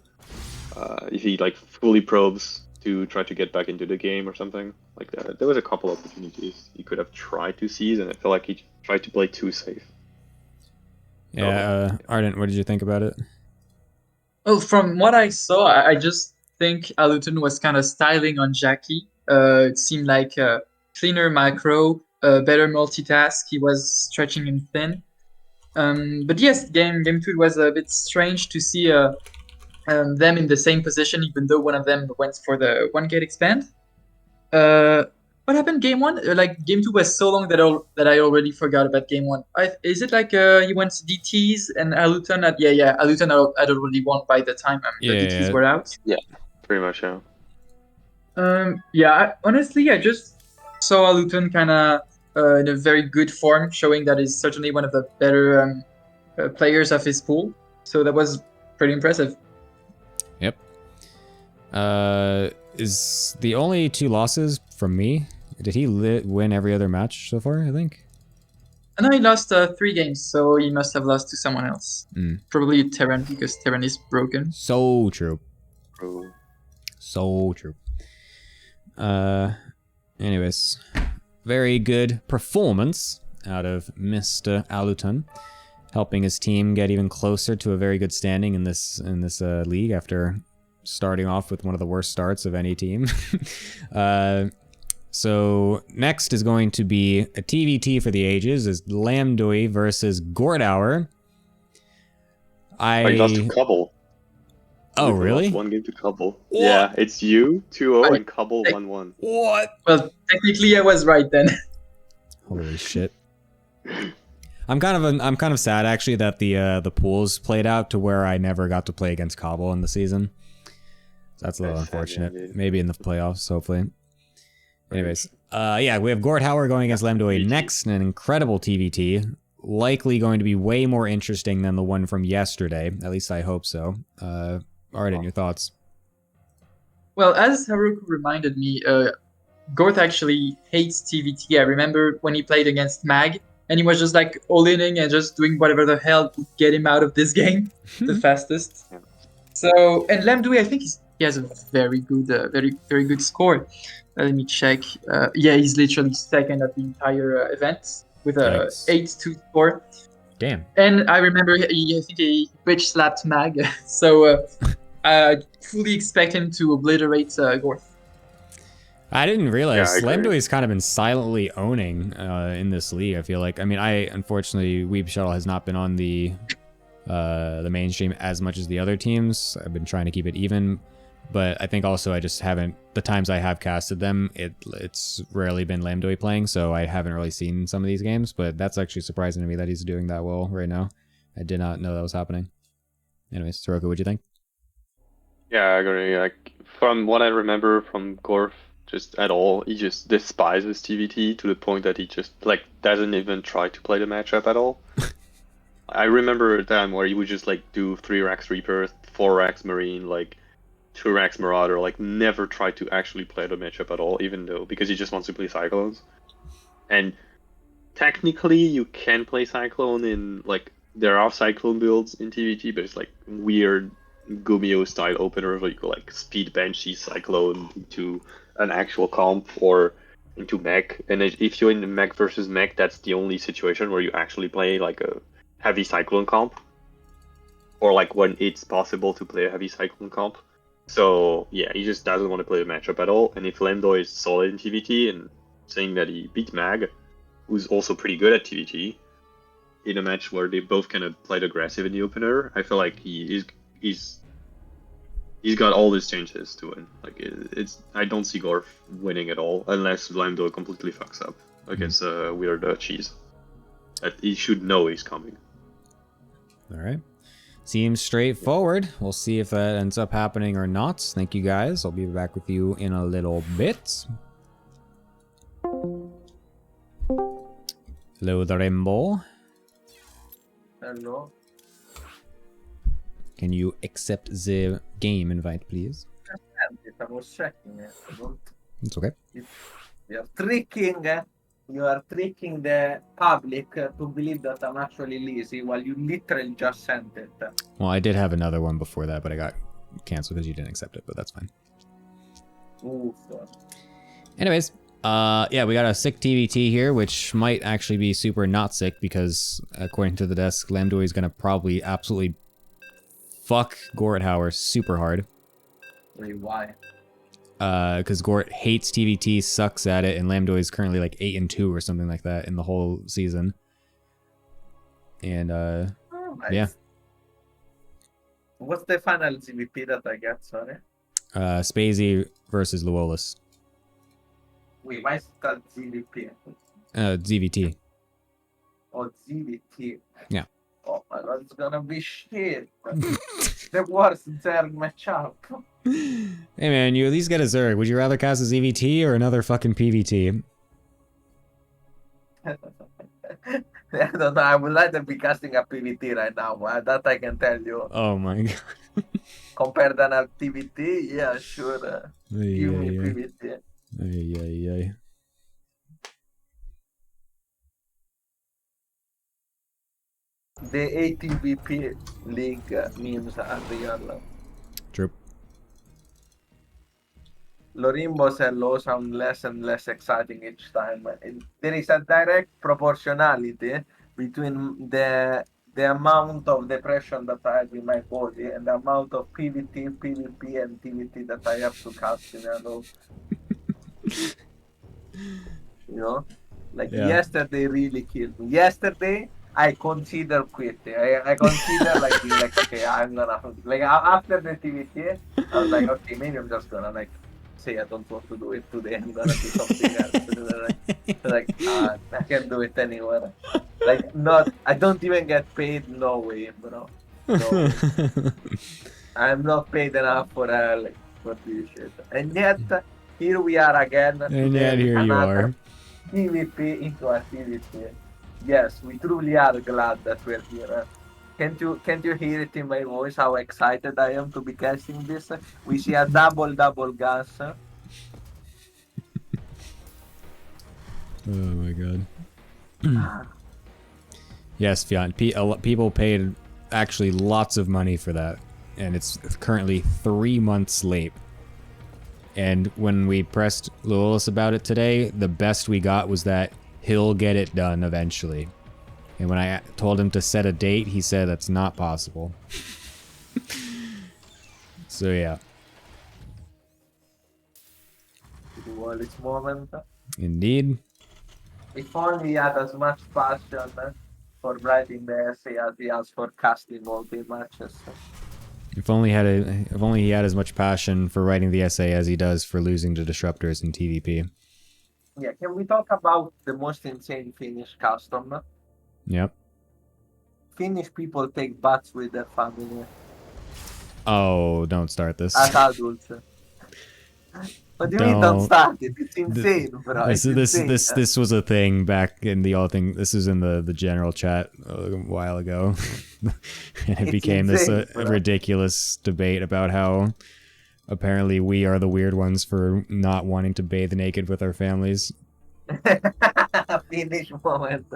if he like fully probes to try to get back into the game or something like that. There was a couple opportunities he could have tried to seize, and I feel like he tried to play too safe. Yeah, Ardent, what did you think about it? Well, from what I saw, I just think Aluton was kind of styling on Jackie. It seemed like a cleaner macro, better multitask. He was stretching him thin. But yes, game 2 was a bit strange to see them in the same position, even though one of them went for the 1 gate expand. What happened game 1? Like game 2 was so long that I already forgot about game 1. Is it like he went DTs and Aluton had Aluton had already won by the time the DTs were out. Yeah, pretty much. Yeah. Honestly, I just saw Aluton kind of in a very good form, showing that he's certainly one of the better players of his pool. So that was pretty impressive. Yep. Is the only 2 losses from me? Did he win every other match so far, I think? And he lost 3 games, so he must have lost to someone else. Probably Terran, because Terran is broken. So true. Bro. So true. Anyways, very good performance out of Mr. Aluton, helping his team get even closer to a very good standing in this league after starting off with one of the worst starts of any team. So next is going to be a TVT for the ages, is Lambdoi versus Gordauer. I lost to Cobble. Oh, Luther really? lost 1 game to Cobble. What? Yeah, it's you 2-0 and Cobble 1-1. What? Well, technically I was right then. Holy shit. I'm kind of sad actually that the pools played out to where I never got to play against Cobble in the season. So that's a little unfortunate. Sad, yeah, maybe in the playoffs, hopefully. Anyways, yeah, we have Gordhauer going against Lambdoi next, an incredible TVT. Likely going to be way more interesting than the one from yesterday. At least I hope so. Arden, your thoughts? Well, as Haruko reminded me, Gorth actually hates TVT. I remember when he played against Mag, and he was just like all-inning and just doing whatever the hell would get him out of this game the fastest. Yeah. So, and Lamdui, I think he has a very good, very good score. Let me check. Yeah, he's literally second at the entire event with a Yikes. 8-2 score. Damn. And I remember I think he bitch slapped Mag, so I fully expect him to obliterate Gorth. I didn't realize Yeah, I agree. Lambdoi's kind of been silently owning in this league. I feel like. I mean, unfortunately Weeb Shuttle has not been on the mainstream as much as the other teams. I've been trying to keep it even, but I think also I just haven't. The times I have casted them, it's rarely been Lambdoi playing, so I haven't really seen some of these games. But that's actually surprising to me that he's doing that well right now. I did not know that was happening. Anyways, Soroka, what'd you think? Yeah, I agree. Like, from what I remember from Gorf, just at all, he just despises TVT to the point that he just like doesn't even try to play the matchup at all. I remember a time where he would just like do 3 racks Reaper, 4 racks Marine, like 2 racks Marauder, like never try to actually play the matchup at all, even though because he just wants to play Cyclones. And technically, you can play Cyclone in like there are Cyclone builds in TVT, but it's like weird Gumio style opener where you go like speed bench Cyclone into an actual comp or into mech. And if you're in the mech versus mech, that's the only situation where you actually play like a heavy Cyclone comp, or like when it's possible to play a heavy Cyclone comp. So yeah, he just doesn't want to play the matchup at all. And if Lando is solid in TVT and saying that he beat Mag, who's also pretty good at TVT, in a match where they both kind of played aggressive in the opener, I feel like he's got all his chances to win. Like I don't see Gorf winning at all unless Lando completely fucks up against a weird cheese. That he should know he's coming. All right. Seems straightforward. We'll see if that ends up happening or not. Thank you guys. I'll be back with you in a little bit. Hello, the Rainbow. Hello. Can you accept the game invite, please? I was checking it. It's okay. You're tricking. You are tricking the public to believe that I'm actually lazy while you literally just sent it. Well, I did have another one before that, but I got canceled because you didn't accept it, but that's fine. Oof. Anyways, yeah, we got a sick TVT here, which might actually be super not sick because, according to the desk, Lambdoi is going to probably absolutely fuck Gorthauer super hard. Wait, why? Because Gort hates TVT, sucks at it, and Lambdoi is currently like 8-2 or something like that in the whole season. And Oh, nice. yeah, What's the final GVP that I get? Sorry. Spacey versus Luolis. Wait, why is that GVP? ZVT. Oh, GVT. Yeah. Oh my god, it's gonna be shit. The worst Zerg matchup. Hey man, you at least get a Zerg. Would you rather cast a ZVT or another fucking PVT? I don't know. I would rather be casting a PVT right now. That I can tell you. Oh my god. Compared than a PVT, yeah, sure. Give me Ay, ay, PVT. ay. Ay, ay, ay. the ATVP League memes are real. True. Lorimbo's hello sound less and less exciting each time. And there is a direct proportionality between the amount of depression that I have in my body and the amount of PvT, PvP, and TvT that I have to cast in a row. You know, like Yeah. yesterday really killed me. Yesterday I consider quitting. I consider like being like, okay, I'm gonna like after the TvT, I was like, okay, maybe I'm just gonna like say I don't want to do it today. I'm gonna do something else. And then I can't do it anymore. Like not, I don't even get paid. No way, bro. No way. I'm not paid enough for like for this shit. And yet here we are again. And yet here you are. PvP into activity. Yes, we truly are glad that we're here. Can't you hear it in my voice how excited I am to be casting this? We see a double gas. Oh my god. Yes, Fion. People paid actually lots of money for that, and it's currently 3 months late. And when we pressed Luolis about it today, the best we got was that he'll get it done eventually. And when I told him to set a date, he said that's not possible. So yeah. This moment. Indeed. If only he had as much passion for writing the essay as he has for casting all the matches. If only he had as much passion for writing the essay as he does for losing to disruptors in TVP. Yeah, can we talk about the most insane Finnish custom? Yep. Finnish people take baths with their family Oh, don't start this. as adults. What do you mean don't start it? It's insane, bro. This was a thing back in the old thing. This was in the general chat a while ago. And it became insane, this ridiculous debate about how apparently we are the weird ones for not wanting to bathe naked with our families. Finnish moment.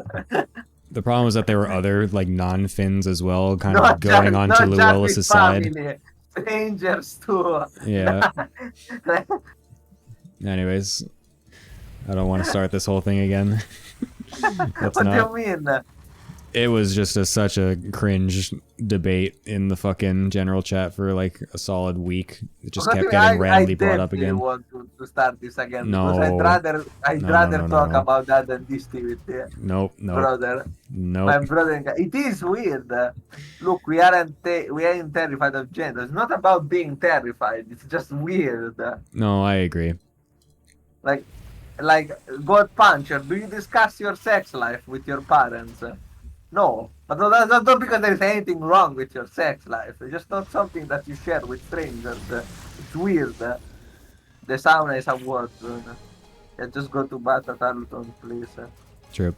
The problem was that there were other like non-Finns as well, kind of going on to Luolis' side. Strangers too. Yeah. Anyways, I don't want to start this whole thing again. What do you mean? It was just such a cringe debate in the fucking general chat for like a solid week. It just kept getting randomly brought up again. I want to start this again. No. Because I'd rather talk about that than this TVT. Nope. Brother. Nope. My brother, it is weird. Look, we aren't terrified of gender. It's not about being terrified. It's just weird. No, I agree. Like God Puncher, do you discuss your sex life with your parents? No, but that's not because there is anything wrong with your sex life. It's just not something that you share with strangers. It's weird. The sauna is a war zone. Yeah, just go to ATL2, please. True.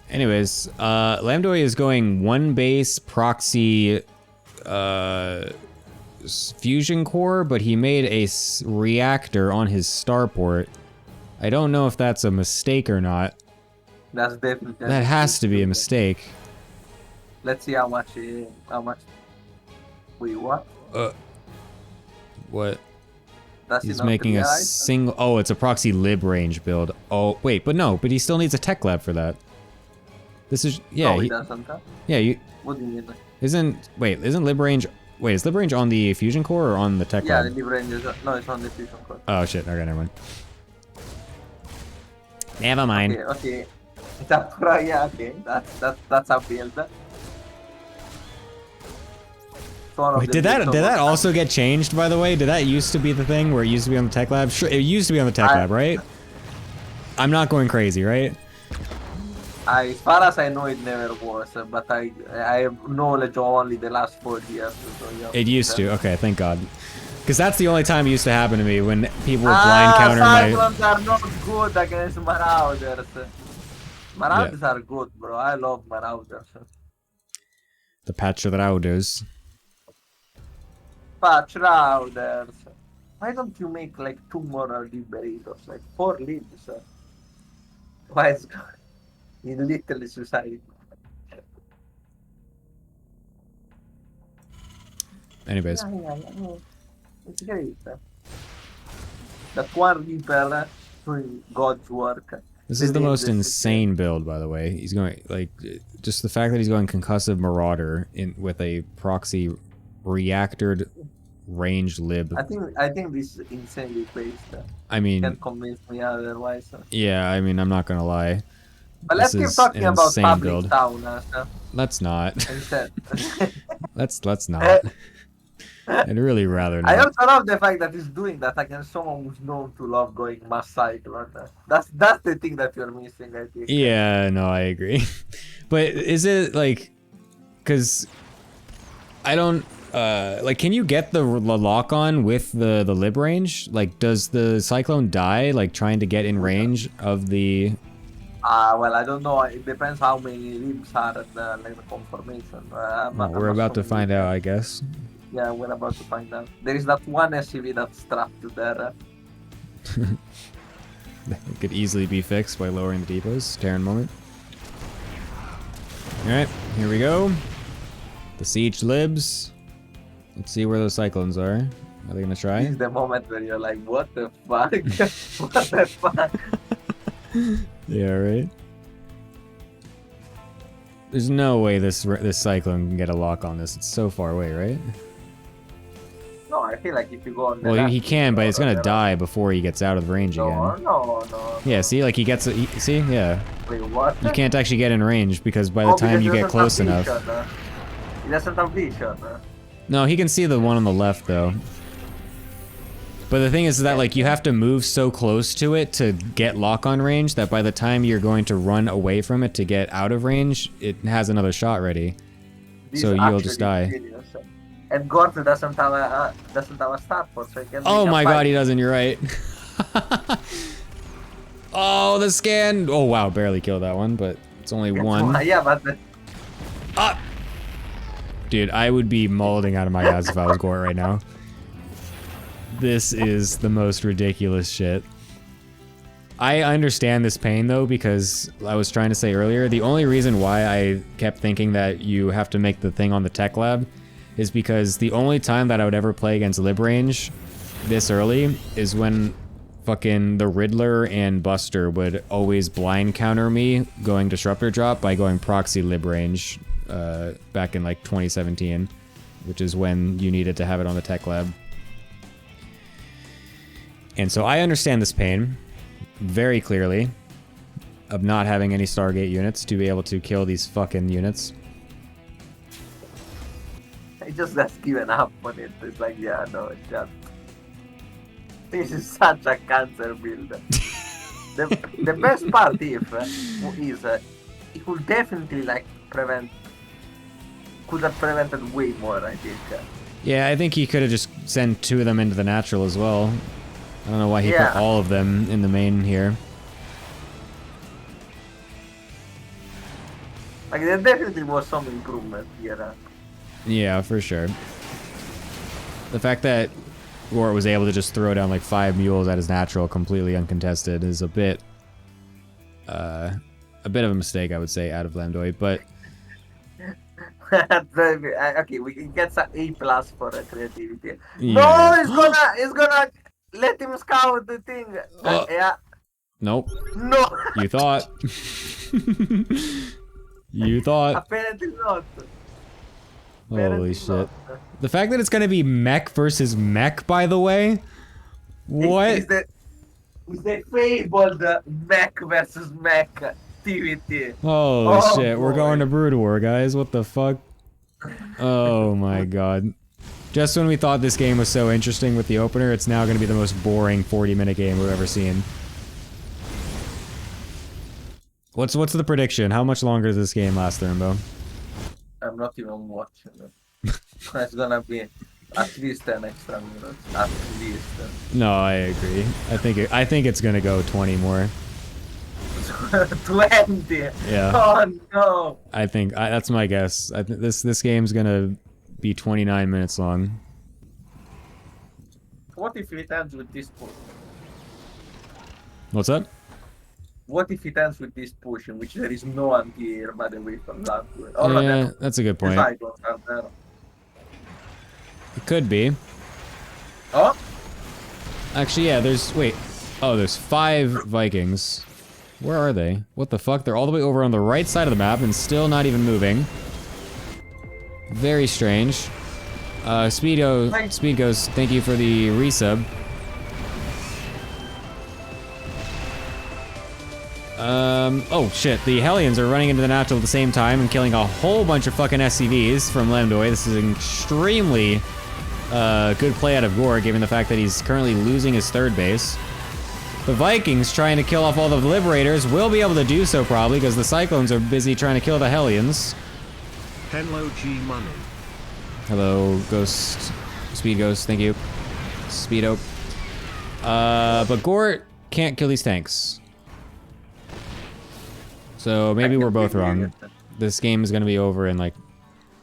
Anyways, Lambdoy is going one base proxy fusion core, but he made a reactor on his starport. I don't know if that's a mistake or not. That's definitely. That has to be a mistake. Let's see how much. Wait, what? What? That's He's making a single. Oh, it's a proxy lib range build. Oh, wait, but no, but he still needs a tech lab for that. This is No, he doesn't. Yeah, you. What do you mean? Isn't lib range? Wait, is lib range on the fusion core or on the tech lab? Yeah, the lib range is no, it's on the fusion core. Oh shit! Okay, never mind. Never mind. Okay. Yeah, okay. That's a build. Wait, did that also get changed, by the way? Did that used to be the thing where it used to be on the tech lab? Sure, it used to be on the tech lab, right? I'm not going crazy, right? As far as I know, it never was, but I have knowledge of only the last 4 years. So yeah, it used to. Okay, thank God. Because that's the only time it used to happen to me, when people would blind counter my... Cyclones are not good against Marauders. Marauders are good, bro. I love Marauders. The Patchrauders. Patchrauders. Why don't you make like 2 more Liberators? Like 4 leads? Why is it literally suicide? anyways. Yeah. It's great. That one Reaper doing God's work. This is the most insane build, by the way. He's going, like, just the fact that he's going Concussive Marauder with a proxy reactored ranged lib. I think this is insanely placed. I mean, Can't convince me otherwise. yeah, I mean, I'm not gonna lie. But let's keep talking about public town. Let's not. Instead. let's not. I'd really rather not. I also love the fact that he's doing that against someone who's known to love going mass cyclone. That's the thing that you're missing, I think. Yeah, no, I agree. But is it like, because I don't like, can you get the lock on with the lib range? Like, does the cyclone die like trying to get in range of the? Well, I don't know. It depends how many libs are in the conformation. We're about to find out, I guess. Yeah, we're about to find out. There is that one SCV that's strapped to there. It could easily be fixed by lowering the depots. Terran moment. Alright, here we go. The siege libs. Let's see where those cyclones are. Are they gonna try? This is the moment where you're like, what the fuck? What the fuck? Yeah, right? There's no way this cyclone can get a lock on this. It's so far away, right? No, I feel like if you go on the well, left, he can, but it's gonna die before he gets out of range again. No. Yeah, see, like he gets it. See, yeah. Wait, what? You can't actually get in range because by the time you get close enough. He doesn't have vision. No, he can see the one on the left though. But the thing is that like you have to move so close to it to get lock on range that by the time you're going to run away from it to get out of range, it has another shot ready. So you'll just die. And Gort doesn't have a start for, so he can. Oh my god, he doesn't. You're right. Oh, the scan. Oh wow, barely killed that one, but it's only one. Yeah, but. Dude, I would be molding out of my ass if I was Gort right now. This is the most ridiculous shit. I understand this pain though, because I was trying to say earlier, the only reason why I kept thinking that you have to make the thing on the tech lab is because the only time that I would ever play against lib range this early is when fucking the Riddler and Buster would always blind counter me going disruptor drop by going proxy lib range back in like 2017, which is when you needed to have it on the tech lab. And so I understand this pain very clearly of not having any Stargate units to be able to kill these fucking units. I just given up on it. It's like, yeah, no, it's just. This is such a cancer build. the best part is it will definitely like could have prevented way more, I think. Yeah, I think he could have just sent 2 of them into the natural as well. I don't know why he put all of them in the main here. Like, there definitely was some improvement here. Yeah, for sure. The fact that Gort was able to just throw down like 5 mules at his natural completely uncontested is a bit of a mistake, I would say, out of Lambdoid, but okay, we can get some A+ for creativity. Yeah. No, it's gonna let him scout the thing. Yeah. Nope. No. You thought. You thought. Apparently not. Holy shit. The fact that it's gonna be mech versus mech, by the way? What? It's the fabled mech versus mech activity. Holy shit, we're going to Brood War, guys. What the fuck? Oh my god. Just when we thought this game was so interesting with the opener, it's now gonna be the most boring 40-minute game we've ever seen. What's the prediction? How much longer does this game last, Thurmbo? I'm not even watching it. It's gonna be at least 10 extra minutes. At least. No, I agree. I think it's gonna go 20 more. 20. Yeah. Oh no. I think that's my guess. I think this game's gonna be 29 minutes long. What if it ends with this push? What's up? What if it ends with this push in which there is no anti-air by the way from that way? Yeah, that's a good point. It could be. Oh, Actually, yeah, wait. Oh, there's 5 Vikings. Where are they? What the fuck? They're all the way over on the right side of the map and still not even moving. Very strange. Speed Goes, thank you for the resub. Oh shit, the Hellions are running into the Natural at the same time and killing a whole bunch of fucking SCVs from Lemdoy. This is an extremely good play out of Gore, given the fact that he's currently losing his 3rd base. The Vikings trying to kill off all the Liberators will be able to do so probably, because the Cyclones are busy trying to kill the Hellions. Hello G Money. Hello, Ghost. Speed Ghost, thank you. Speedo. But Gore can't kill these tanks. So maybe we're both wrong. This game is gonna be over in like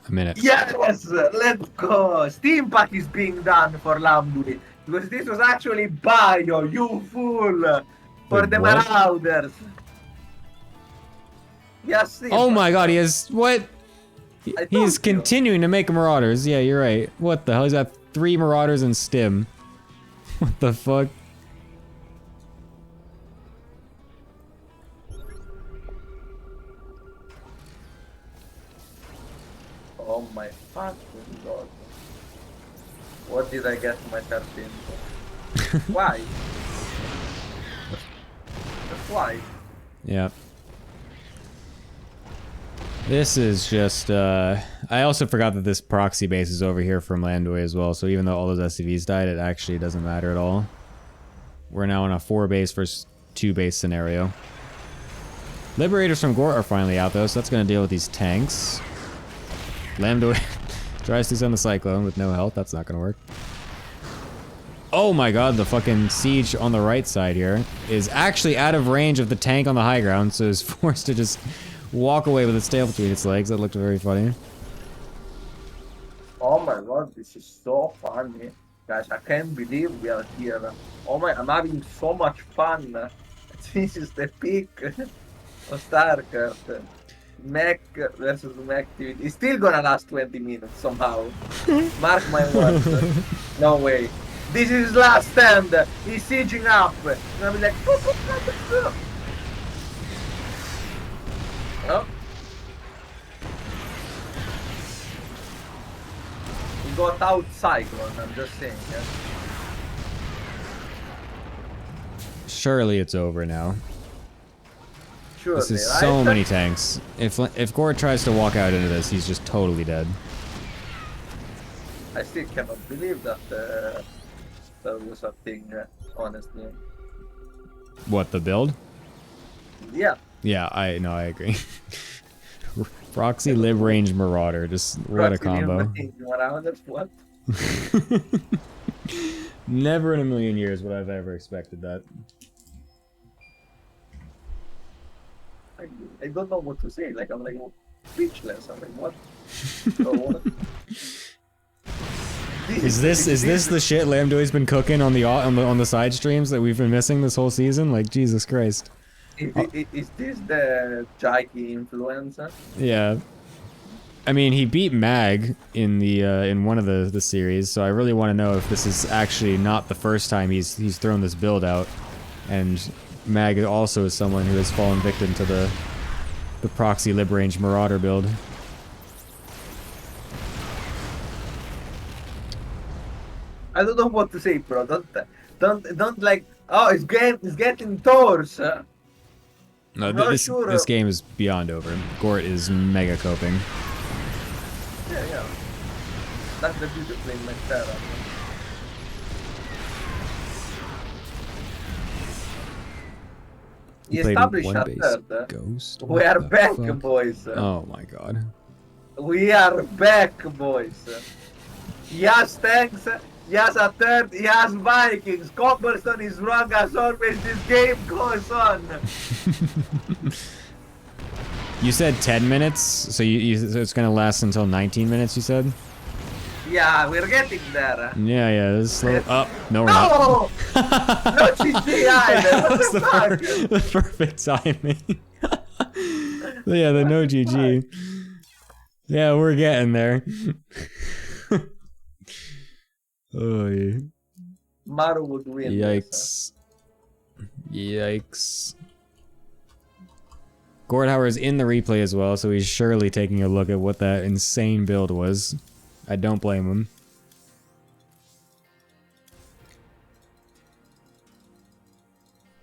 a minute. yes, let's go. Steam pack is being done for Lamburi. Because this was actually bio, you fool. For Wait, the what? Marauders. Yes, Steam Oh pack. my god, he has, what? I told He's you. continuing to make Marauders. Yeah, you're right. What the hell? He's got 3 Marauders and Stim. What the fuck? Oh my fucking god. What did I get myself into? Why? That's why. Yeah. This is just, I also forgot that this proxy base is over here from Landway as well, so even though all those SCVs died, it actually doesn't matter at all. We're now in a 4 base versus 2 base scenario. Liberators from Gore are finally out though, so that's gonna deal with these tanks. Landway tries to send the Cyclone with no health, that's not gonna work. Oh my god, the fucking siege on the right side here is actually out of range of the tank on the high ground, so is forced to just walk away with its tail between its legs. That looked very funny. Oh my god, this is so funny. Guys, I can't believe we are here. Oh my, I'm having so much fun. This is the peak of StarCraft. Mech versus mech TV. It's still gonna last 20 minutes somehow. Mark my words. No way. This is his last stand. He's sieging up. And I'll be like, oh. He got out Cyclone, I'm just saying. Yeah? Surely it's over now. Sure. This is so many tanks. If Gore tries to walk out into this, he's just totally dead. I still cannot believe that there was a thing, honestly. What, the build? Yeah. Yeah, I agree. Proxy Lib Range Marauder, just what a combo. What? Never in a million years would I've ever expected that. I don't know what to say. Like I'm like speechless. I'm like what? So what? Is this the shit Lambdoy's been cooking on the side streams that we've been missing this whole season? Like Jesus Christ. Is this the Jaiki influence? Yeah. I mean, he beat Mag in the in one of the series, so I really want to know if this is actually not the first time he's thrown this build out, and Mag also is someone who has fallen victim to the proxy Lib Range Marauder build. I don't know what to say, bro. Don't like. Oh, it's getting Taurs. No, I'm not this sure. this game is beyond over. Gort is mega coping. Yeah. That's the beauty of playing like Terra. He Played established one a base third. Ghost. We What are the back, fuck? boys. Oh my god. We are back, boys. He has tanks, he has a third, he has Vikings. Cobblestone is wrong as always. This game goes on. You said 10 minutes, so so it's gonna last until 19 minutes. You said? Yeah, we're getting there. Yeah. This is slow. Oh, no, we're not. No! No GG either. What That's the fuck? the perfect timing. Yeah, the no GG. Yeah, we're getting there. Oh, Maru would win. This. Yikes. Gordhauer is in the replay as well, so he's surely taking a look at what that insane build was. I don't blame him.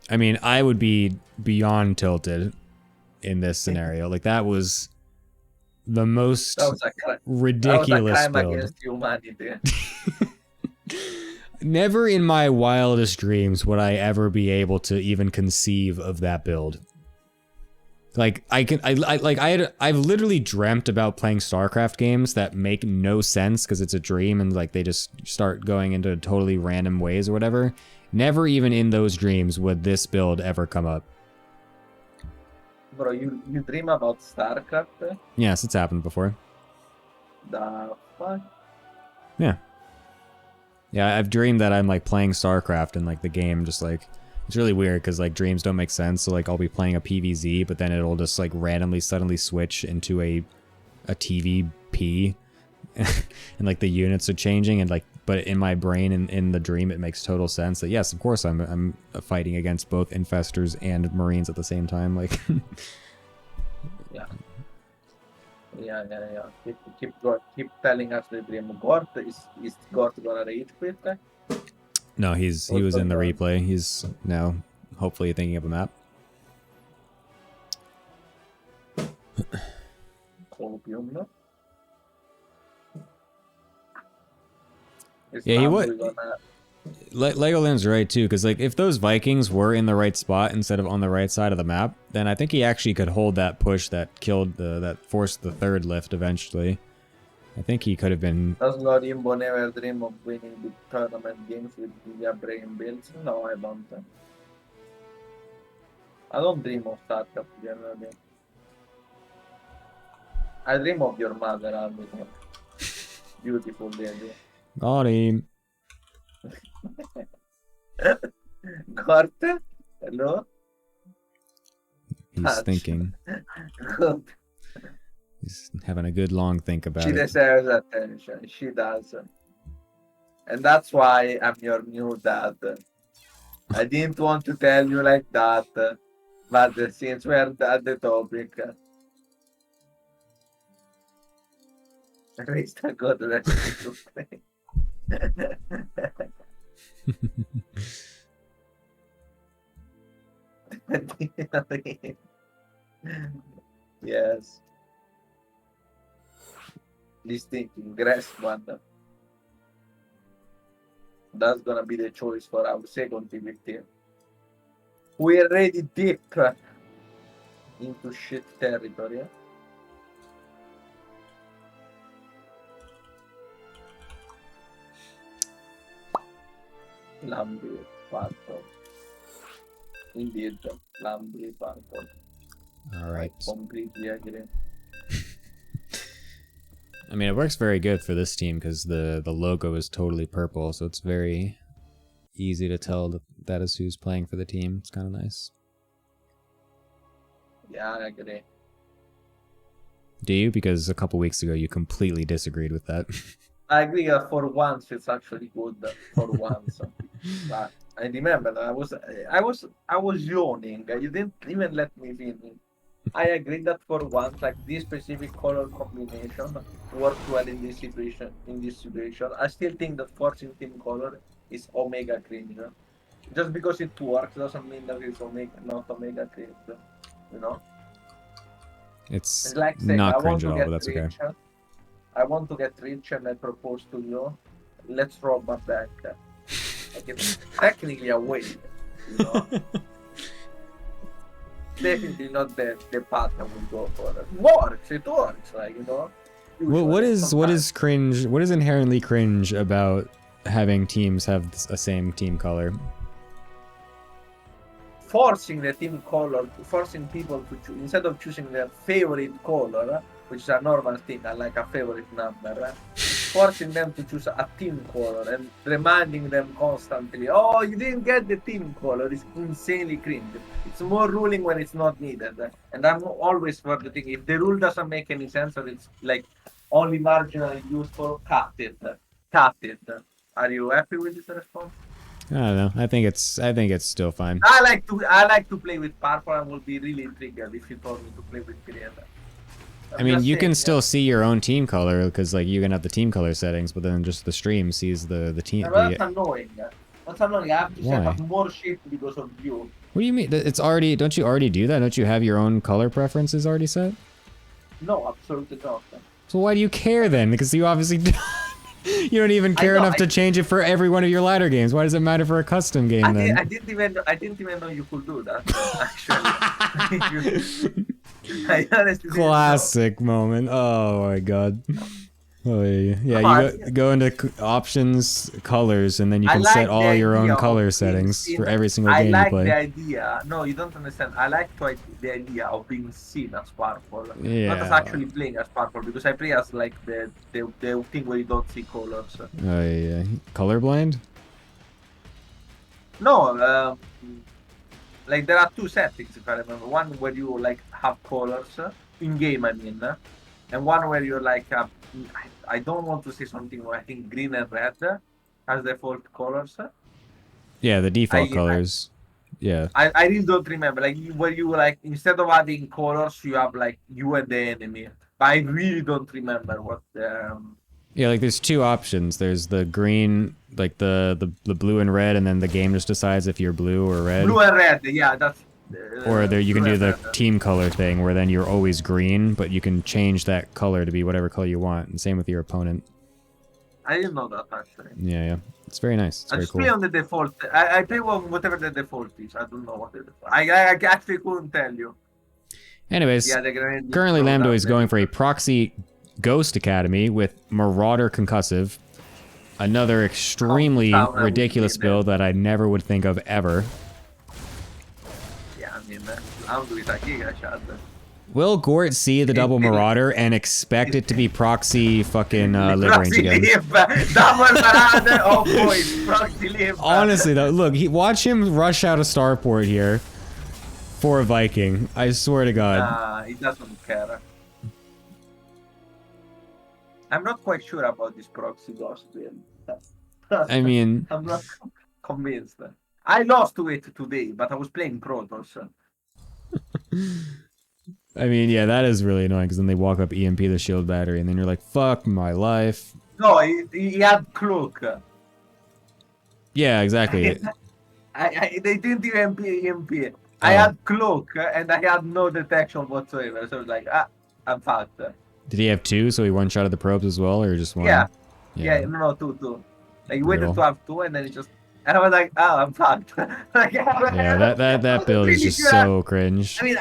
I mean, I would be beyond tilted in this scenario. Like, that was the most ridiculous that was a crime build. against humanity. Never in my wildest dreams would I ever be able to even conceive of that build. Like, I've literally dreamt about playing StarCraft games that make no sense because it's a dream and like they just start going into totally random ways or whatever. Never even in those dreams would this build ever come up. Bro, you dream about StarCraft? Yes, it's happened before. The fuck? Yeah. Yeah, I've dreamed that I'm like playing StarCraft and like the game just like, it's really weird because like dreams don't make sense. So like I'll be playing a PvZ, but then it'll just like randomly suddenly switch into a TVP and like the units are changing and like, but in my brain and in the dream, it makes total sense that yes, of course I'm fighting against both infestors and marines at the same time. Like, Yeah. Keep telling us the dream. Gort is Gort gonna rage quit? no, he was in the replay. He's now hopefully thinking of a map. Opium, no? Yeah, he would. Legoland's right too, because like if those Vikings were in the right spot instead of on the right side of the map, then I think he actually could hold that push that killed that forced the third lift eventually. I think he could have been. Does Lorimbo never dream of winning big tournament games with their brain builds? No, I don't. I don't dream of StarCraft generally. I dream of your mother, Armin. Beautiful lady. Got him. Gort? Hello? He's thinking. Good. He's having a good long think about She it. deserves attention. She does. And that's why I'm your new dad. I didn't want to tell you like that, but since we're at the topic, raise the god to play. Yes. He's thinking grass one. That's gonna be the choice for our second TV team. We're already deep into shit territory. Lambi Purple. Indeed, Lambi Purple. Alright. Completely agree. I mean, it works very good for this team because the logo is totally purple, so it's very easy to tell that is who's playing for the team. It's kind of nice. Yeah, I agree. Do you? Because a couple weeks ago you completely disagreed with that. I agree for once it's actually good for once. But I remember I was yawning. You didn't even let me finish. I agree that for once, like this specific color combination worked well in this situation. I still think that forcing team color is omega cringe. Just because it works doesn't mean that it's not omega cringe. You know? It's like saying, not cringe at all, but that's okay. I want to get rich and I propose to you, let's rob a bank. Like it's technically a way, you know? Definitely not the path I would go for. It works, like, you know? What is cringe? What is inherently cringe about having teams have a same team color? Forcing the team color, forcing people to choose, instead of choosing their favorite color, which is a normal thing, like a favorite number, forcing them to choose a team color and reminding them constantly, oh, you didn't get the team color, it's insanely cringe. It's more ruling when it's not needed. And I'm always for the thing, if the rule doesn't make any sense or it's like only marginally useful, cut it. Are you happy with this response? I don't know. I think it's still fine. I like to play with purple. I will be really triggered if you told me to play with green. I mean, you can still see your own team color because like you can have the team color settings, but then just the stream sees the team. Yeah, but that's annoying. That's annoying. I have to set Why? up more shit because of you. What do you mean? It's already. Don't you already do that? Don't you have your own color preferences already set? No, absolutely not. So why do you care then? Because you obviously you don't even care enough to change it for every one of your ladder games. Why does it matter for a custom game then? I didn't even know you could do that. Actually, I honestly didn't know. Classic moment. Oh my god. Oh yeah, you go into options, colors, and then you can set all your own color settings for every single game you play. I like the idea. No, you don't understand. I like the idea of being seen as purple, not as actually playing as purple, because I play as like the thing where you don't see colors. Oh yeah, colorblind. No, like there are two settings if I remember. One where you like have colors in game, I mean, and one where you're like I don't want to say something where I think green and red as default colors. Yeah, the default colors. Yeah. I really don't remember. Like where you like instead of adding colors, you have like you and the enemy. But I really don't remember what. Yeah, like there's two options. There's the green, like the blue and red, and then the game just decides if you're blue or red. Blue and red, yeah, that's. Or there you can do the team color thing, where then you're always green, but you can change that color to be whatever color you want. And same with your opponent. I didn't know that actually. Yeah, it's very nice. It's I very just cool. play on the default. I play on whatever the default is. I don't know what the default. I actually couldn't tell you. Anyways, Yeah, currently Lambda is going for a proxy Ghost Academy with Marauder Concussive. Another extremely ridiculous build that I never would think of ever. Yeah, I mean, I'm doing a giga shot. Will Gort see the double Marauder and expect it to be proxy fucking live range again? Double Marauder, oh boy, proxy live. Honestly though, look, watch him rush out of Starport here for a Viking. I swear to God. He doesn't care. I'm not quite sure about this proxy ghost build. I mean, I'm not convinced. I lost to it today, but I was playing Protoss. I mean, yeah, that is really annoying because then they walk up EMP the shield battery, and then you're like, "Fuck my life." No, he had cloak. Yeah, exactly. They didn't even EMP. I had cloak and I had no detection whatsoever. So I was like, I'm fucked. Did he have two, so he one-shotted the probes as well, or just one? Yeah, no, two. Like, he waited to have two, and then he just... And I was like, oh, I'm fucked. Like, yeah, that build is just so cringe. I mean,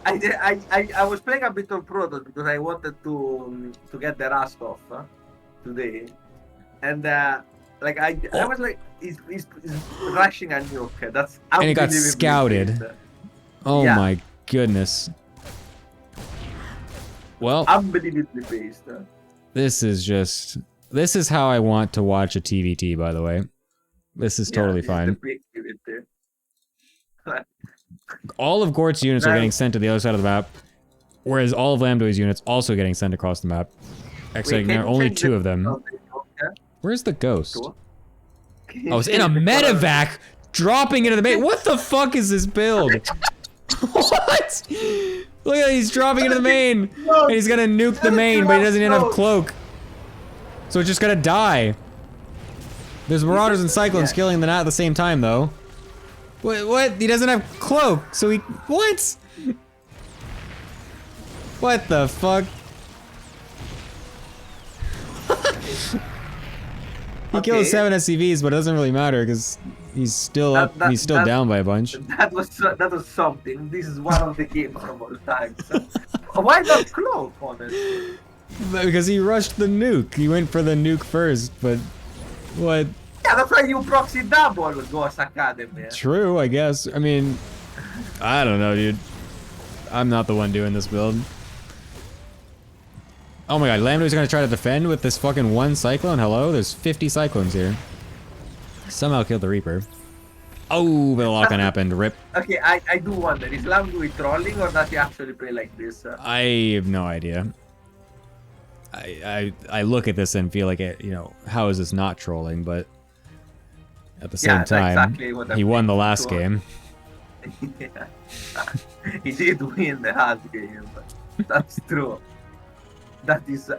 I was playing a bit of Protoss because I wanted to get the rust off today. And, like, I was like, he's rushing a nuke. That's and he got scouted. Based. Oh my goodness. Well, unbelievably based. This is how I want to watch a TVT, by the way. This is totally fine. All of Gort's units are getting sent to the other side of the map, whereas all of Lambdo's units also getting sent across the map. Actually, there are only two of them. Where's the ghost? Oh, it's in a medevac, dropping into the main. What the fuck is this build? What? Look at that, he's dropping into the main, and he's gonna nuke the main, but he doesn't even have cloak. So it's just gonna die. There's Marauders and Cyclones killing the Nat at the same time, though. What? He doesn't have cloak, so he... What? What the fuck? He killed 7 SCVs, but it doesn't really matter, because he's still up, he's still down by a bunch. That was something. This is one of the games of all time. So. Why not cloak on it? Because he rushed the nuke. He went for the nuke first, but... What? Yeah, that's why you proxy double Ghost Academy. True, I guess. I mean, I don't know, dude. I'm not the one doing this build. Oh my god, Lambda's gonna try to defend with this fucking one Cyclone? Hello? There's 50 Cyclones here. Somehow killed the Reaper. Oh, the lock-on happened. Rip. Okay, I do wonder, is Lambda trolling or does he actually play like this? I have no idea. I look at this and feel like it, you know, how is this not trolling? But at the same that's time, exactly what he I'm won the thinking last too. game. Yeah. He did win the last game. That's true. That is.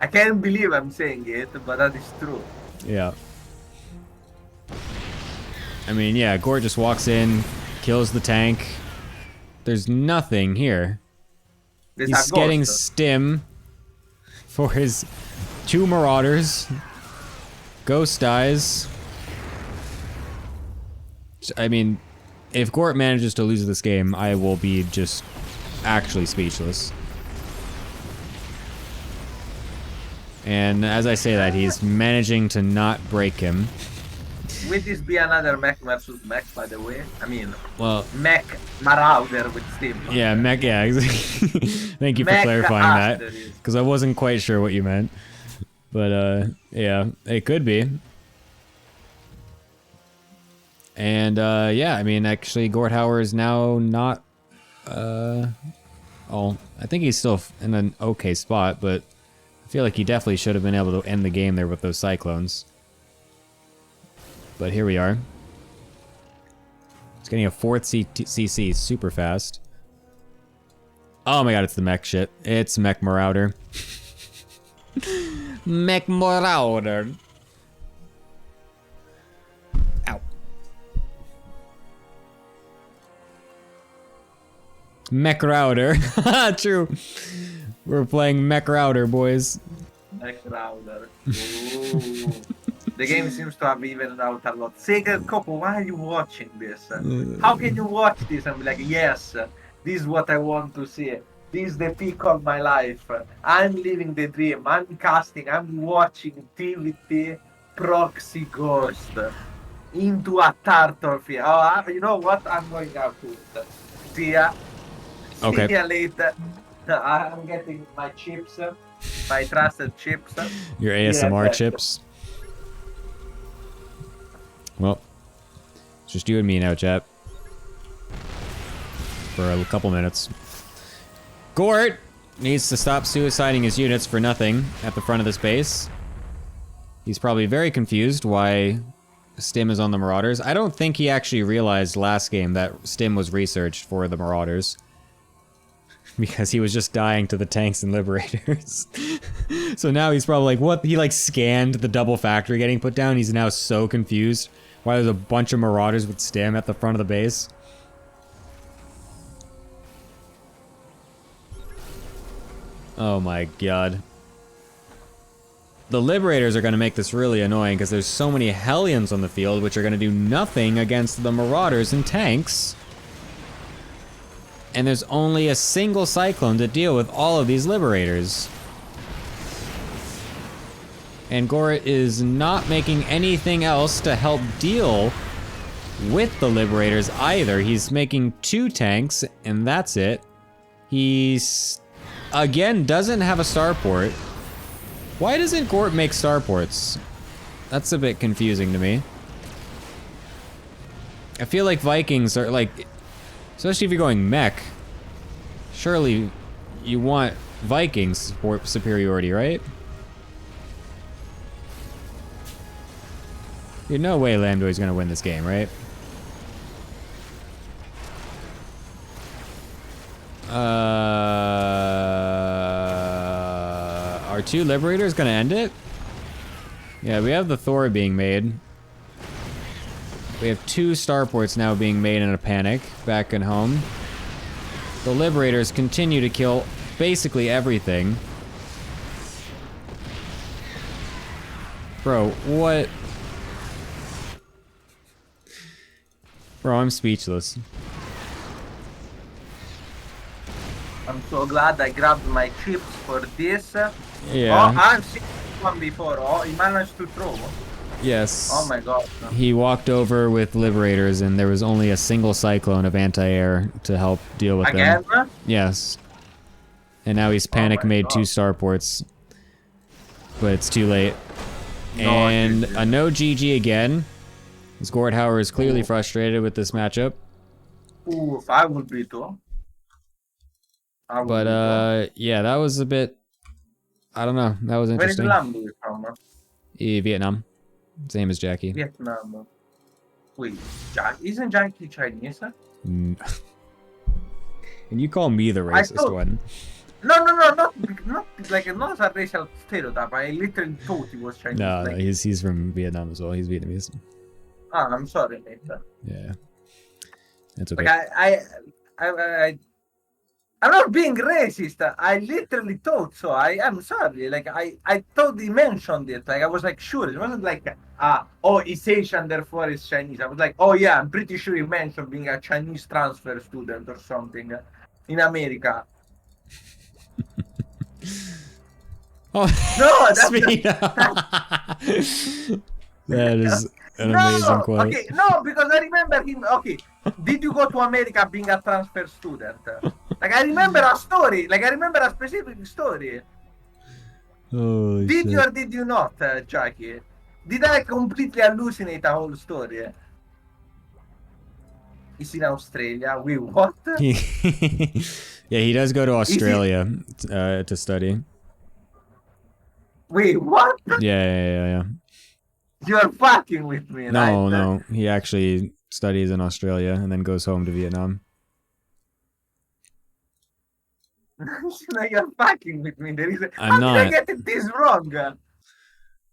I can't believe I'm saying it, but that is true. Yeah. I mean, yeah, Gort just walks in, kills the tank. There's nothing here. There's He's a getting ghost. stim for his 2 Marauders. Ghost dies. I mean, if Gort manages to lose this game, I will be just actually speechless. And as I say that, he's managing to not break him. Will this be another mech versus mech, by the way? I mean, Well, mech Marauder with Steam. yeah, mech, yeah. Thank you for Mech clarifying that, Asterisk. because I wasn't quite sure what you meant. But, yeah, it could be. And, yeah, I mean, actually, Gorthauer is now not, oh, I think he's still in an okay spot, but I feel like he definitely should have been able to end the game there with those Cyclones. But here we are. It's getting a 4th CC super fast. Oh my god, it's the mech shit. It's Mech Marauder. Mech Marauder. Ow. Mech Router. True. We're playing Mech Router, boys. Mech Marauder. Ooh. The game seems to have evened out a lot. Sega Coco, why are you watching this? How can you watch this and be like, yes, this is what I want to see. This is the peak of my life. I'm living the dream. I'm casting. I'm watching TVT Proxy Ghost into a turtle field. Oh, you know what? I'm going out to it. See ya. Okay. See ya later. I'm getting my chips, my trusted chips. Your Yeah, ASMR that's- chips. Well, it's just you and me now, chat. For a couple minutes. Gort needs to stop suiciding his units for nothing at the front of this base. He's probably very confused why Stim is on the Marauders. I don't think he actually realized last game that Stim was researched for the Marauders. Because he was just dying to the tanks and liberators. So now he's probably like, what? He like scanned the double factory getting put down. He's now so confused why there's a bunch of Marauders with Stim at the front of the base. Oh my god. The Liberators are going to make this really annoying because there's so many Hellions on the field which are going to do nothing against the Marauders and tanks. And there's only a single Cyclone to deal with all of these Liberators. And Gort is not making anything else to help deal with the Liberators either. He's making 2 tanks, and that's it. He's, again, doesn't have a starport. Why doesn't Gort make starports? That's a bit confusing to me. I feel like Vikings are like, especially if you're going mech, surely you want Vikings for superiority, right? There's no way Lambdoy's gonna win this game, right? Are 2 Liberators gonna end it? Yeah, we have the Thor being made. We have 2 starports now being made in a panic back at home. The Liberators continue to kill basically everything. Bro, what? Bro, I'm speechless. I'm so glad I grabbed my chips for this. Yeah. Oh, I've seen one before. Oh, he managed to throw. Yes. Oh my god. He walked over with Liberators and there was only a single Cyclone of anti-air to help deal with Again? them. Yes. And now he's panic my made God. 2 starports. But it's too late. No, And GG. a no GG again. Gorthauer is clearly frustrated with this matchup. Oof, I would be too. I would But be too. yeah, that was a bit I don't know. That was Where is interesting. Lambo from? Vietnam. Same as Jackie. Vietnam. Wait, isn't Jackie Chinese? Mm. And you call me the I racist thought- one. No, not like not a racial stereotype. I literally thought he was Chinese. No, like, he's from Vietnam as well. He's Vietnamese. I'm sorry, mate. Yeah. That's okay. Like I'm not being racist. I literally thought so. I'm sorry. Like I thought he mentioned it. Like I was like sure. It wasn't like oh he's Asian therefore he's Chinese. I was like, oh yeah, I'm pretty sure he mentioned being a Chinese transfer student or something in America. Oh, No, that's speed. That is an amazing quote. Okay, no, because I remember him. Okay, did you go to America being a transfer student? Like I remember a story. Like I remember a specific story. Holy Did shit. you or did you not, Jackie? Did I completely hallucinate a whole story? He's in Australia. Wait, what? Yeah, he does go to Australia to study. Wait, what? Yeah. You're fucking with me, right? No. He actually studies in Australia and then goes home to Vietnam. No, you're fucking with me. There is. I'm How did I not. get it this wrong?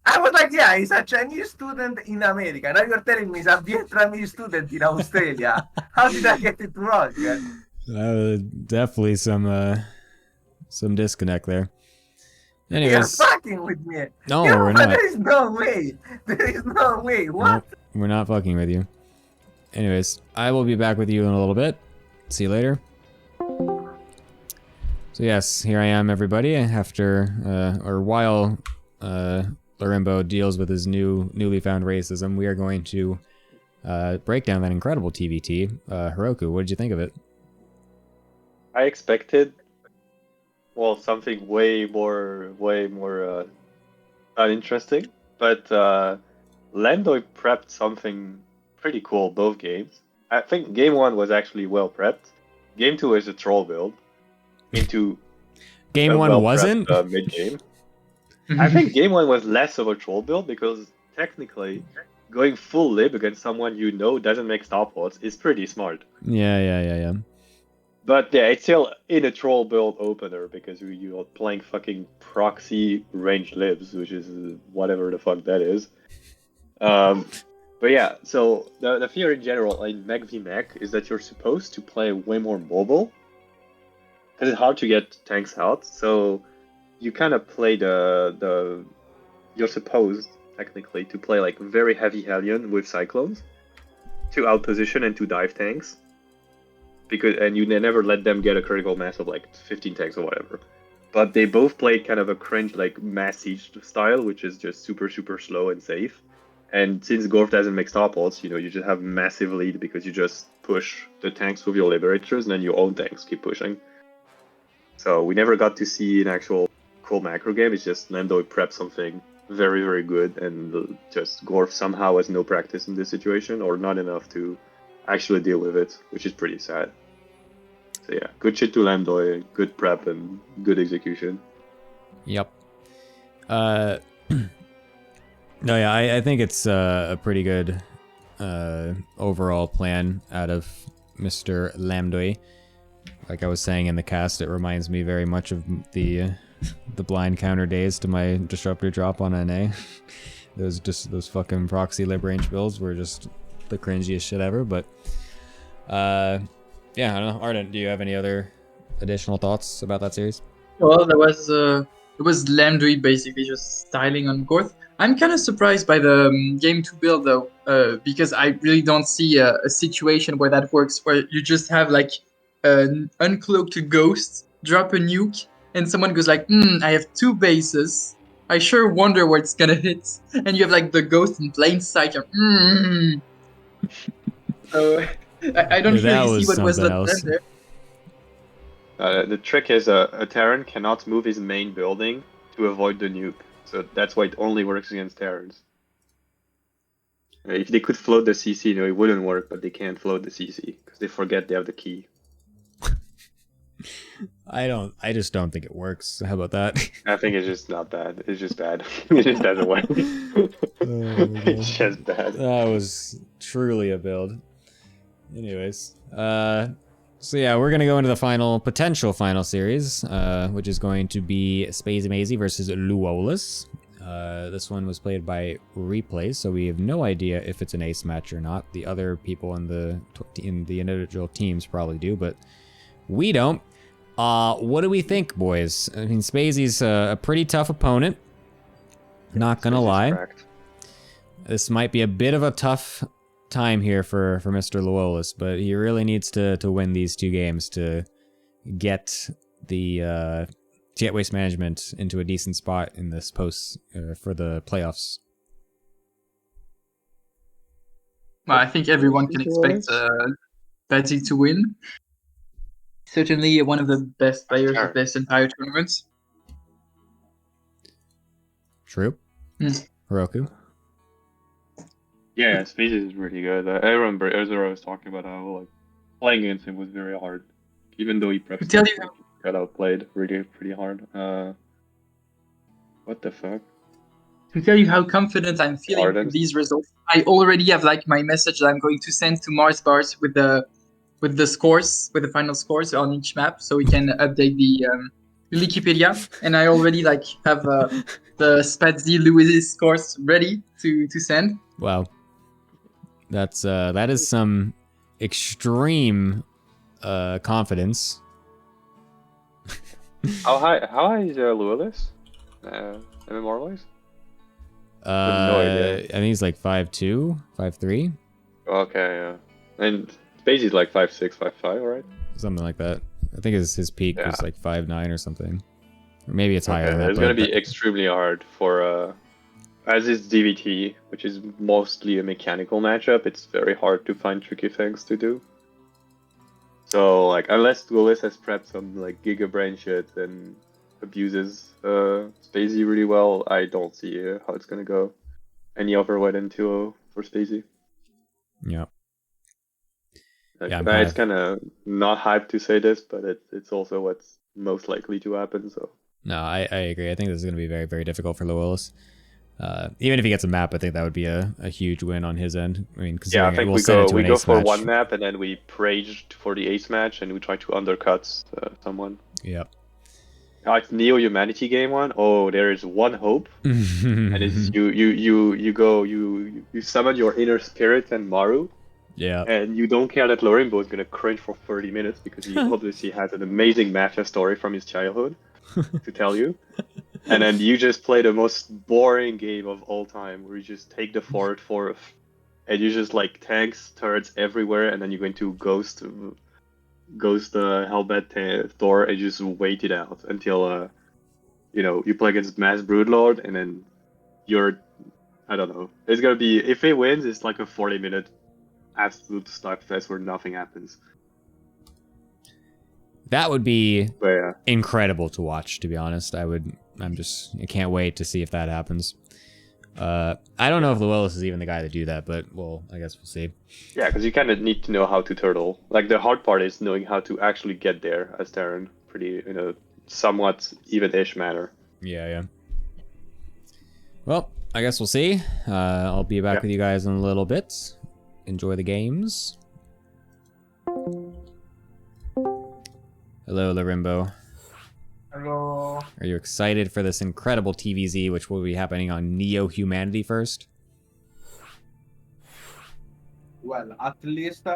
I was like, yeah, he's a Chinese student in America. Now you're telling me he's a Vietnamese student in Australia. How did I get it wrong? Definitely some disconnect there. You're Anyways, fucking with me. no, You know, we're but not. there is no way. There is no way. What? Nope, we're not fucking with you. Anyways, I will be back with you in a little bit. See you later. So yes, here I am, everybody. After or while Lorimbo deals with his newly found racism, we are going to break down that incredible TVT. Heroku, what did you think of it? I expected, well, something way more uninteresting, but Landoy prepped something pretty cool both games. I think game 1 was actually well prepped. Game 2 is a troll build into Game a 1 well-prepped, wasn't? mid-game. I think game 1 was less of a troll build because technically going full lib against someone you know doesn't make stop odds is pretty smart. Yeah. But yeah, it's still in a troll build opener because you're playing fucking proxy range libs, which is whatever the fuck that is. But yeah, so the fear in general in Mech v Mech is that you're supposed to play way more mobile because it's hard to get tanks out. So you kind of play you're supposed technically to play like very heavy Hellion with Cyclones to outposition and to dive tanks. And you never let them get a critical mass of like 15 tanks or whatever. But they both played kind of a cringe like mass siege style, which is just super slow and safe. And since Gorf doesn't make stop odds, you just have massive lead because you just push the tanks with your liberators and then your own tanks keep pushing. So we never got to see an actual cool macro game. It's just Landoy prep something very good, and just Gorf somehow has no practice in this situation or not enough to actually deal with it, which is pretty sad. So yeah, good shit to Landoy, good prep and good execution. Yep. No, yeah, I think it's a pretty good overall plan out of Mr. Lambdoy. Like I was saying in the cast, it reminds me very much of the blind counter days to my disruptor drop on NA. Those fucking proxy lib range builds were just the cringiest shit ever. But yeah, I don't know. Arden, do you have any other additional thoughts about that series? Well, there was Lambdui basically just styling on Gorth. I'm kind of surprised by the game 2 build though, because I really don't see a situation where that works, where you just have like an uncloaked ghost drop a nuke, and someone goes like, I have 2 bases. I sure wonder where it's gonna hit, and you have like the ghost in plain sight. So I don't Yeah, that really see was what was the something else. plan there. The trick is a Terran cannot move his main building to avoid the nuke. So that's why it only works against Terrans. If they could float the CC, it wouldn't work, but they can't float the CC because they forget they have the key. I just don't think it works. How about that? I think it's just not bad. It's just bad. It just doesn't work. It's just bad. That was truly a build. Anyways, so yeah, we're gonna go into the potential final series, which is going to be Spazy Mazy versus Luolus. This one was played by Replay, so we have no idea if it's an ace match or not. The other people in the individual teams probably do, but we don't. What do we think, boys? I mean, Spazy's a pretty tough opponent. Not gonna lie. Correct. This might be a bit of a tough time here for Mr. Luolus, but he really needs to win these 2 games to get the Waste Management into a decent spot in this post for the playoffs. Well, I think everyone can expect Betty to win. Certainly one of the best players of this entire tournament. True. Heroku. Yeah, Space is really good. I remember Ezra was talking about how like playing against him was very hard, even though he prepped. Tell you, got outplayed really pretty hard. What the fuck? To tell you how confident I'm feeling with these results, I already have like my message that I'm going to send to Mars Bars with the scores, with the final scores on each map, so we can update the Wikipedia. And I already like have the Spazy Lewis scores ready to send. Wow, that is some extreme confidence. How high is Luolus? MMR wise? No idea. I think he's like 5'2", 5'3". Okay, yeah. And Spacey's like 5'6", 5'5", right? Something like that. I think his peak was like 5'9" or something. Or maybe it's higher than that. It's going to be extremely hard for... as is DVT, which is mostly a mechanical matchup, it's very hard to find tricky things to do. So, like, unless Duelist has prepped some, like, Giga Brain shit and abuses Spacey really well, I don't see how it's gonna go. Any other way than 2-0 for Spacey. Yeah. Like, Yeah, it's kind of not hyped to say this, but it's also what's most likely to happen, so... No, I agree. I think this is going to be very, very difficult for Luolus. Even if he gets a map, I think that would be a huge win on his end. I mean, yeah, I think we go for one map and then we praged for the ace match and we try to undercut someone. Yep. Like Neo Humanity game 1. Oh, there is one hope, and it's you summon your inner spirit and Maru. Yeah. And you don't care that Lorimbo is gonna cringe for 30 minutes because he obviously has an amazing mafia story from his childhood to tell you. And then you just play the most boring game of all time, where you just take the forward fourth, and you just like tanks, turrets everywhere, and then you're going to ghost Hellbat Thor, and just wait it out until you play against Mass Broodlord, and then I don't know. It's gonna be, if he wins, it's like a 40-minute absolute slugfest where nothing happens. That would be incredible to watch, to be honest. I can't wait to see if that happens. I don't know if Luolus is even the guy to do that, but I guess we'll see. Yeah, because you kind of need to know how to turtle. Like, the hard part is knowing how to actually get there as Terran, pretty, somewhat even-ish manner. Yeah. Well, I guess we'll see. I'll be back with you guys in a little bit. Enjoy the games. Hello, Lorimbo. Hello. Are you excited for this incredible TVZ, which will be happening on Neo Humanity first? Well, at least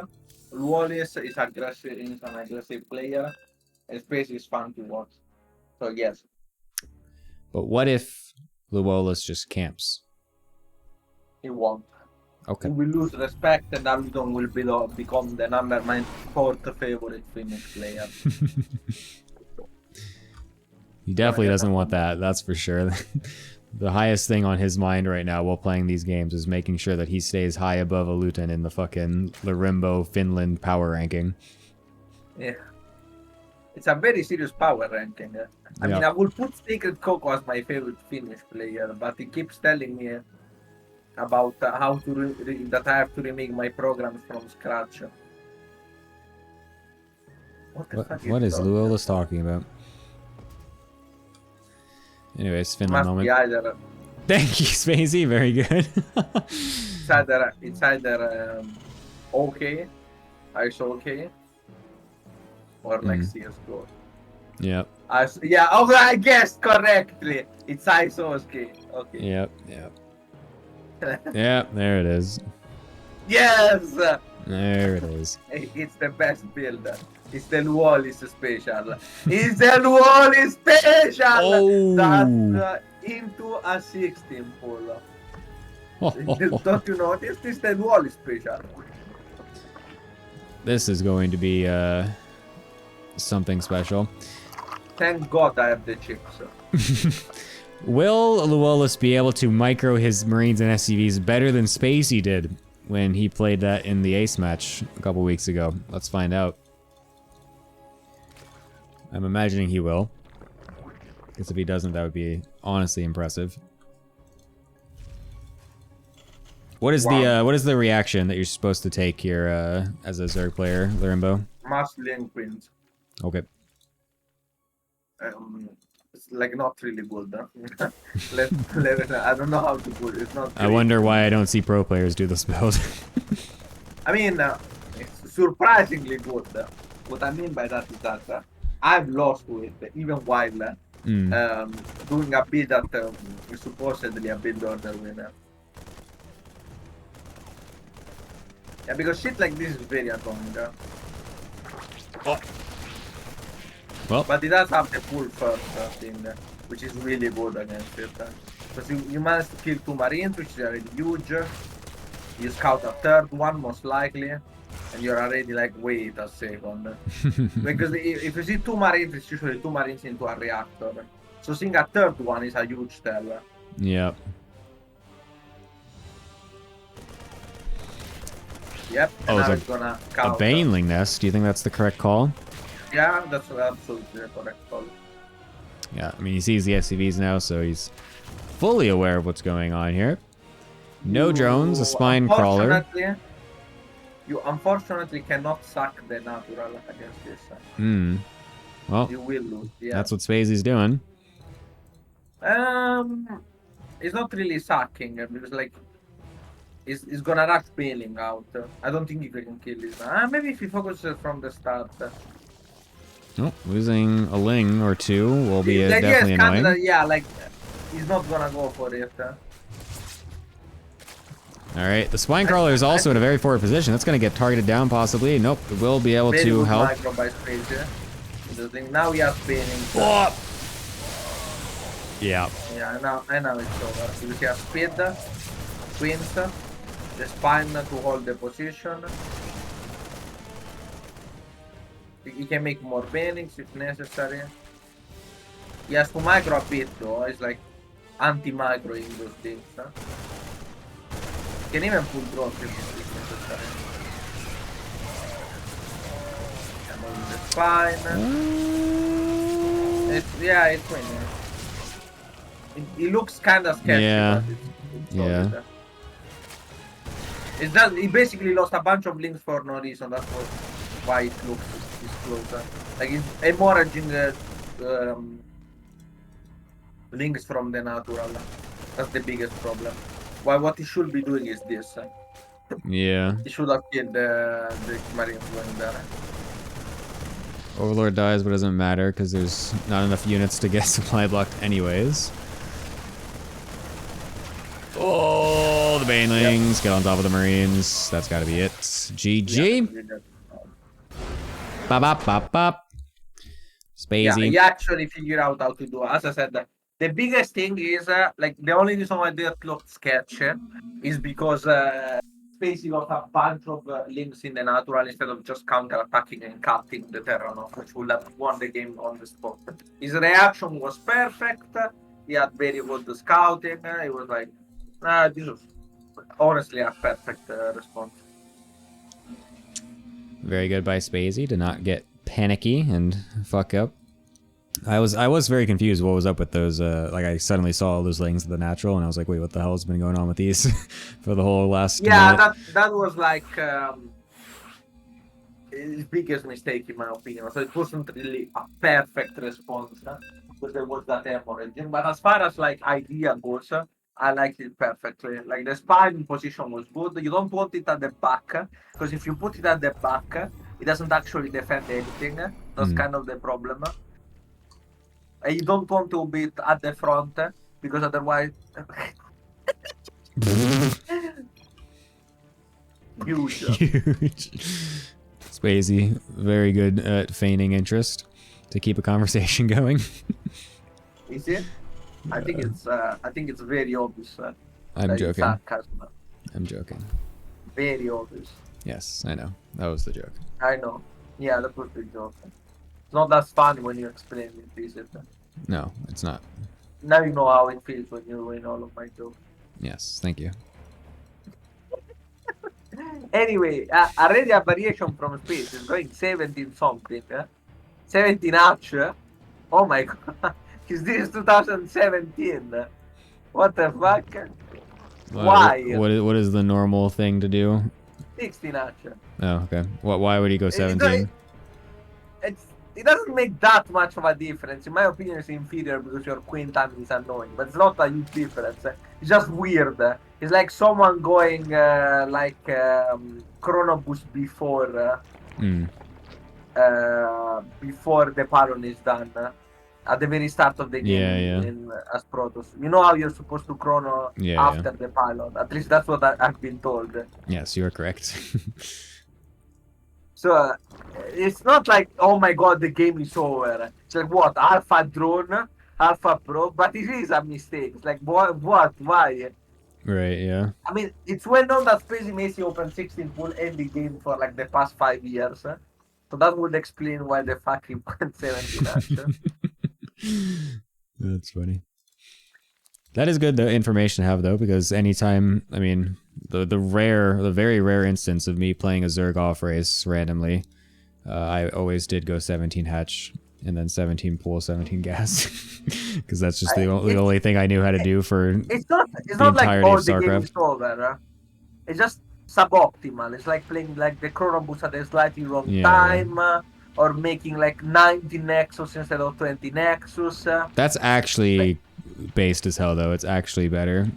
Luolus is an aggressive player, and Space is fun to watch. So yes. But what if Luolus just camps? He won't. Okay. He will lose respect, and Aludon will become the my fourth favorite Finnish player. He definitely doesn't want that, that's for sure. The highest thing on his mind right now while playing these games is making sure that he stays high above Aluton in the fucking Lorimbo Finland power ranking. Yeah. It's a very serious power ranking. I mean, I would put Sacred Coco as my favorite Finnish player, but he keeps telling me about how to that I have to remake my programs from scratch. What is Luola's talking about? Anyways, Finland Must moment. be either Thank you, Spacey. Very good. it's either okay, ISO okay, or like CS:GO. Yep. Yeah, oh, I guessed correctly. It's ISO okay. Okay. Yep. Yep. Yep. There it is. Yes. There it is. It's the best build. It's the Luolis special. It's the Luolis special. Oh. That's into a 16 pull. Don't you notice? It's the Luolis special. This is going to be something special. Thank God I have the chips. Will Luolis be able to micro his Marines and SCVs better than Spacey did when he played that in the Ace match a couple weeks ago? Let's find out. I'm imagining he will. Because if he doesn't, that would be honestly impressive. What is the reaction that you're supposed to take here as a Zerg player, Lirimbo? Must link wins. Okay. It's like not really good. Huh? I don't know how to put it. It's not. I wonder why I don't see pro players do this build. I mean, it's surprisingly good. What I mean by that is that I've lost to it even while doing a build that is supposedly a build order winner. Yeah, because shit like this is very annoying. Oh. Well, but it does have the full first thing, which is really good against it. Because you managed to kill 2 Marines, which is already huge. You scout a third one, most likely. And you're already like, wait a second. Because if you see 2 Marines, it's usually 2 Marines into a reactor. So seeing a third one is a huge tell. Yep. Yep. Oh, now it's it's gonna a count. Baneling nest. Do you think that's the correct call? Yeah, that's absolutely the correct call. Yeah, I mean, he sees the SCVs now, so he's fully aware of what's going on here. No drones, a spine crawler. You unfortunately cannot suck the natural against this. Well, you will lose. Yeah. That's what Spacey's doing. It's not really sucking because like it's gonna rush Baneling out. I don't think you can kill this. Maybe if you focus from the start. Oh, losing a Ling or 2 will be the definitely annoying. Yeah, like he's not gonna go for it. Alright, the spine crawler is also in a very forward position. That's going to get targeted down, possibly. Nope, it will be able very to good help. Micro by Space, now he has Baneling. Oh! Yeah. Yeah, I know it's over. Because he has speed, twins, the spine to hold the position. He can make more Banelings if necessary. He has to micro a bit though, it's like anti-microing those things. Huh? He can even pull drones if necessary. And on the spine. It's winning. It looks kinda sketchy, Yeah. but it's Yeah. solid. It's just, he basically lost a bunch of links for no reason. That's why it looks this closer. Like he's hemorrhaging links from the natural. That's the biggest problem. Why what he should be doing is this. Yeah. He should have killed the Marines going there. Overlord dies, but it doesn't matter because there's not enough units to get supply blocked anyways. Oh, the Banelings get on top of the Marines. That's got to be it. GG. Bop, bop, bop, bop. Spacey. Yeah, he actually figured out how to do it. As I said, the biggest thing is, like, the only reason why that looked sketchy is because Spacey got a bunch of links in the natural instead of just counter-attacking and cutting the Terran off, which would have won the game on the spot. His reaction was perfect. He had very good scouting. He was like, this was honestly a perfect response. Very good by Spacey to not get panicky and fuck up. I was very confused what was up with those, like I suddenly saw all those lings of the natural and I was like, wait, what the hell has been going on with these for the whole last minute? That was like, his biggest mistake in my opinion. So it wasn't really a perfect response because there was that hemorrhage. But as far as like idea goes, I liked it perfectly. Like the spine position was good. You don't want it at the back because if you put it at the back, it doesn't actually defend anything. That's kind of the problem. And you don't want to be at the front because otherwise. Huge. Huge. Swayze, very good at feigning interest to keep a conversation going. Is it? I think it's very obvious. I'm that it's joking. sarcasm. I'm joking. Very obvious. Yes, I know. That was the joke. I know. Yeah, that was the joke. It's not that funny when you explain it, is it? No, it's not. Now you know how it feels when you ruin all of my jokes. Yes, thank you. Anyway, already a variation from space is going 17 something. 17 H. Oh my god. Is this 2017? What the fuck? Why? What is the normal thing to do? 16 H. Oh, okay. Why would he go 17? It doesn't make that much of a difference. In my opinion, it's inferior because your queen timing is annoying, but it's not a huge difference. It's just weird. It's like someone going Chrono Boost before before the Pylon is done. At the very start of the game in as Protoss. You know how you're supposed to chrono after the Pylon. At least that's what I've been told. Yes, you are correct. So it's not like, oh my god, the game is over. It's like, what, Alpha Drone, Alpha Pro? But it is a mistake. It's like, what, why? Right, yeah. I mean, it's well known that Space Macy Open 16 will end the game for like the past 5 years. So that would explain why the fucking went 17 actually. That's funny. That is good information to have though, because anytime, I mean, the very rare instance of me playing a Zerg off race randomly, I always did go 17 hatch and then 17 pool, 17 gas, because that's just the only thing I knew how to do for it's not like all the game is over. It's just suboptimal. It's like playing like the Chrono Boost at a slightly wrong time. Or making like 90 Nexus instead of 20 Nexus. That's actually based as hell, though. It's actually better.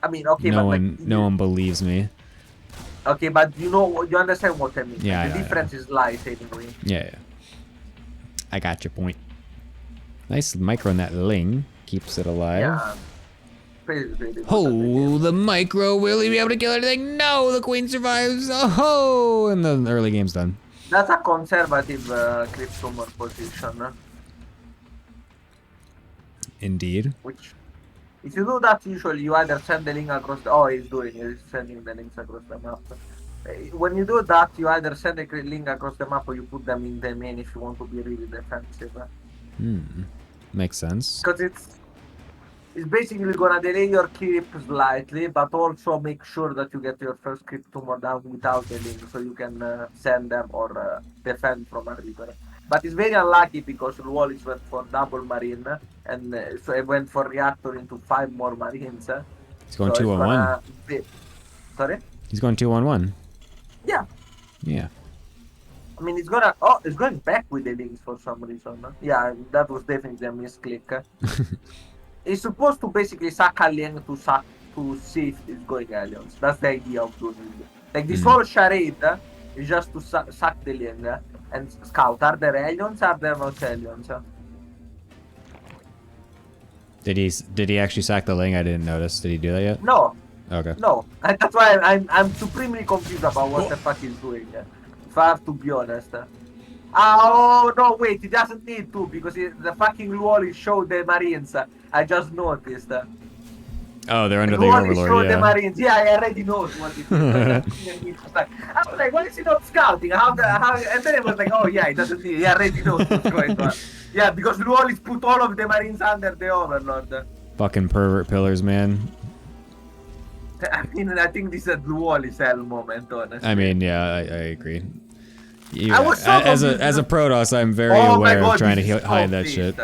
I mean, okay, no one believes me. Okay, but you understand what I mean. Yeah, the difference is light anyway. Yeah. I got your point. Nice micro net Ling keeps it alive. Yeah. Oh, the micro, will he be able to kill everything? No, the queen survives. Oh, and the early game's done. That's a conservative Cryptomor position. Indeed. Which, if you do that, usually you either send the link across the... Oh, he's sending the links across the map. When you do that, you either send the link across the map or you put them in the main if you want to be really defensive. Makes sense. Because it's basically gonna delay your creep slightly, but also make sure that you get your first creep tumor down without the link, so you can send them or defend from a river. But it's very unlucky because Wallis went for double marine, and so it went for reactor into 5 more marines. He's going 2-on-1. Sorry? He's going 2-on-1. Yeah. Yeah. I mean, it's going back with the links for some reason. Yeah, that was definitely a misclick. It's supposed to basically sack a lane to see if it's going aliens. That's the idea of doing it. Like this whole charade is just to sack the lane and scout. Are there aliens? Are there not aliens? Did he actually sack the Ling? I didn't notice. Did he do that yet? No. Okay. No. And that's why I'm supremely confused about what the fuck he's doing. If I have to be honest. Oh no! Wait, he doesn't need to because the fucking Luoli showed the Marines. I just noticed. Oh, they're under the Luoli Overlord. showed Yeah. the Marines. Yeah, I already know what it is. I was like, why is he not scouting? How? And then it was like, oh yeah, he doesn't need. He already knows what's going on. Yeah, because Luoli's put all of the Marines under the Overlord. Fucking pervert pillars, man. I mean, I think this is a Luoli's hell moment, honestly. I mean, yeah, I agree. Yeah, I was so as a Protoss, I'm very aware of trying to hide that shit.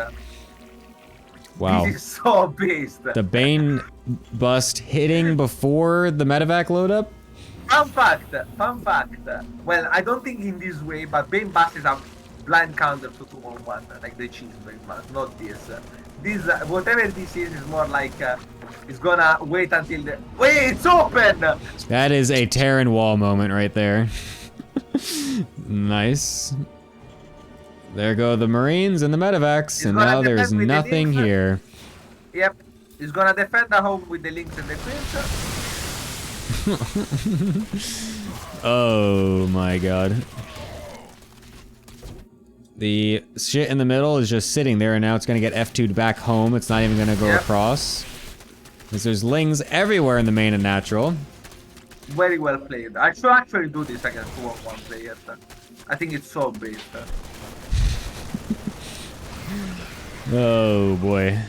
Wow. This is so based. The Bane bust hitting before the medevac load up? Fun fact. Well, I don't think in this way, but Bane buses have blind counter to 2-on-1, like the cheese very much, not this. This, whatever this is more like, it's gonna wait until the... Wait, it's open! That is a Terran wall moment right there. Nice. There go the Marines and the medevacs, and now there's nothing here. Yep, he's gonna defend the home with the links and the queens. Oh my god. The shit in the middle is just sitting there, and now it's gonna get F2'd back home. It's not even gonna go across. Because there's lings everywhere in the main and natural. Very well played. I should actually do this against 2-on-1 players. I think it's so based. Oh boy.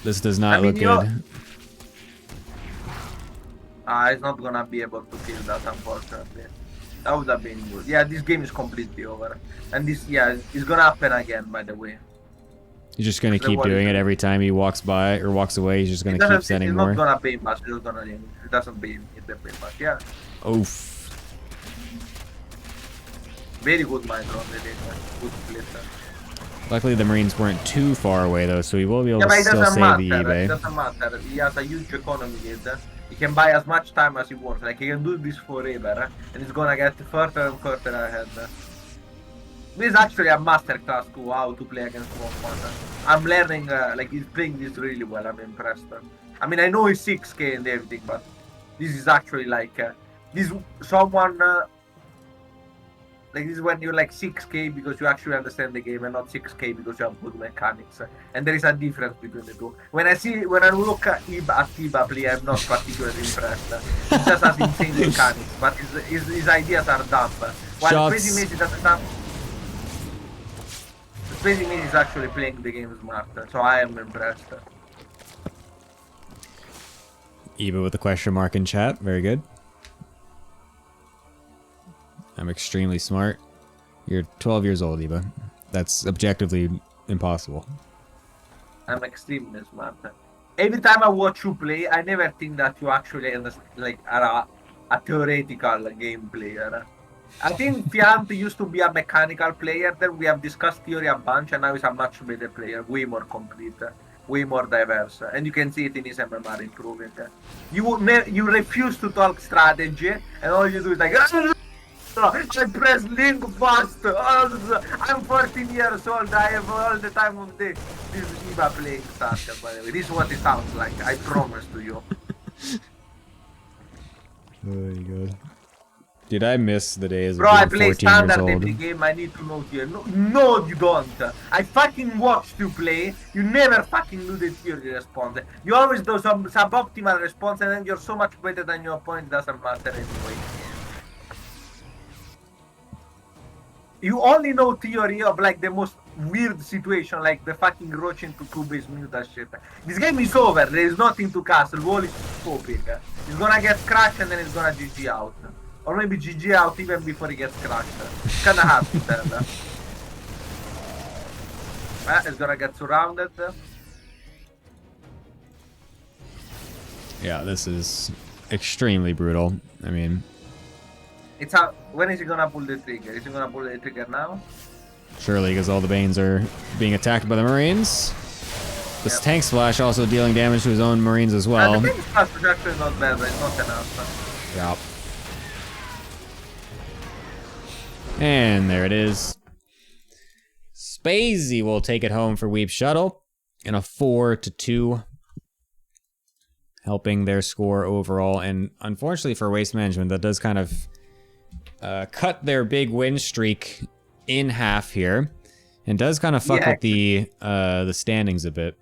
This does not look good. He's not gonna be able to kill that, unfortunately. That would have been good. Yeah, this game is completely over. And this, yeah, it's gonna happen again, by the way. He's just gonna keep doing it every time he walks by or walks away. He's just gonna keep sending more. He's not gonna beam us. He's gonna it doesn't beam the beam us. Yeah. Oof. Very good micro on the data. Good split. Luckily the Marines weren't too far away though, so he will be able to still save the eBay. It doesn't matter. He has a huge economy here. He can buy as much time as he wants. Like he can do this forever, and he's gonna get further and further ahead. This is actually a masterclass to how to play against one. I'm learning, like he's playing this really well. I'm impressed. I mean, I know he's 6K and everything, but this is actually like this someone. Like this is when you're like 6K because you actually understand the game, and not 6K because you have good mechanics. And there is a difference between the two. When I look at Iba play, I'm not particularly impressed. He just has insane mechanics, but his ideas are dumb. While Crazy Maze doesn't have. Crazy Maze is actually playing the game smart, so I am impressed. Iba with a question mark in chat. Very good. I'm extremely smart. You're 12 years old, Iba. That's objectively impossible. I'm extremely smart. Every time I watch you play, I never think that you actually like are a theoretical game player. I think Fiant used to be a mechanical player. Then we have discussed theory a bunch, and now he's a much better player, way more complete, way more diverse, and you can see it in his MMR improving. You refuse to talk strategy, and all you do is like. I press link fast. I'm 14 years old. I have all the time of day. This is Iba playing stuff, by the way. This is what it sounds like. I promise to you. Oh my god. Did I miss the days of Bro, I being play 14 years standard old? every game. I need to know here. No, you don't. I fucking watched you play. You never fucking do the theory response. You always do some suboptimal response, and then you're so much better than your opponent. Doesn't matter anyway. You only know theory of like the most weird situation, like the fucking roach into 2-base muta shit. This game is over. There is nothing to castle. Wall is so big. He's gonna get crushed and then he's gonna GG out. Or maybe GG out even before he gets crushed. It's kinda hard to tell. He's gonna get surrounded. Yeah, this is extremely brutal. I mean... It's a, when is he gonna pull the trigger? Is he gonna pull the trigger now? Surely, because all the Banes are being attacked by the Marines. This tank splash also dealing damage to his own Marines as well. The tank splash is actually not bad, but it's not enough. Yep. And there it is. Spacey will take it home for Weeb Shuttle in a 4-2. Helping their score overall. And unfortunately for Waste Management, that does kind of cut their big win streak in half here. And does kind of fuck with the standings a bit.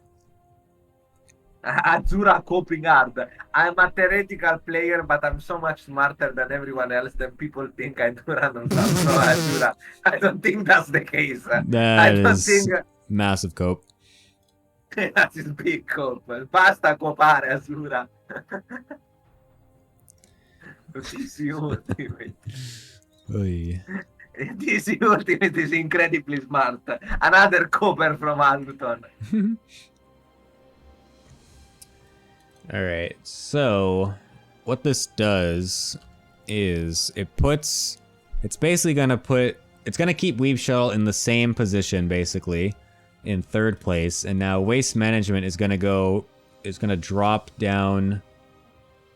Azura coping hard. I'm a theoretical player, but I'm so much smarter than everyone else that people think I do run on stuff. So Azura, I don't think that's the case. That is massive cope. That is big cope. Basta copare, Azura. This ultimate. This ultimate is incredibly smart. Another copper from Alton. Alright, so what this does is it's basically gonna keep Weeb Shuttle in the same position, basically, in 3rd place, and now Waste Management is gonna drop down.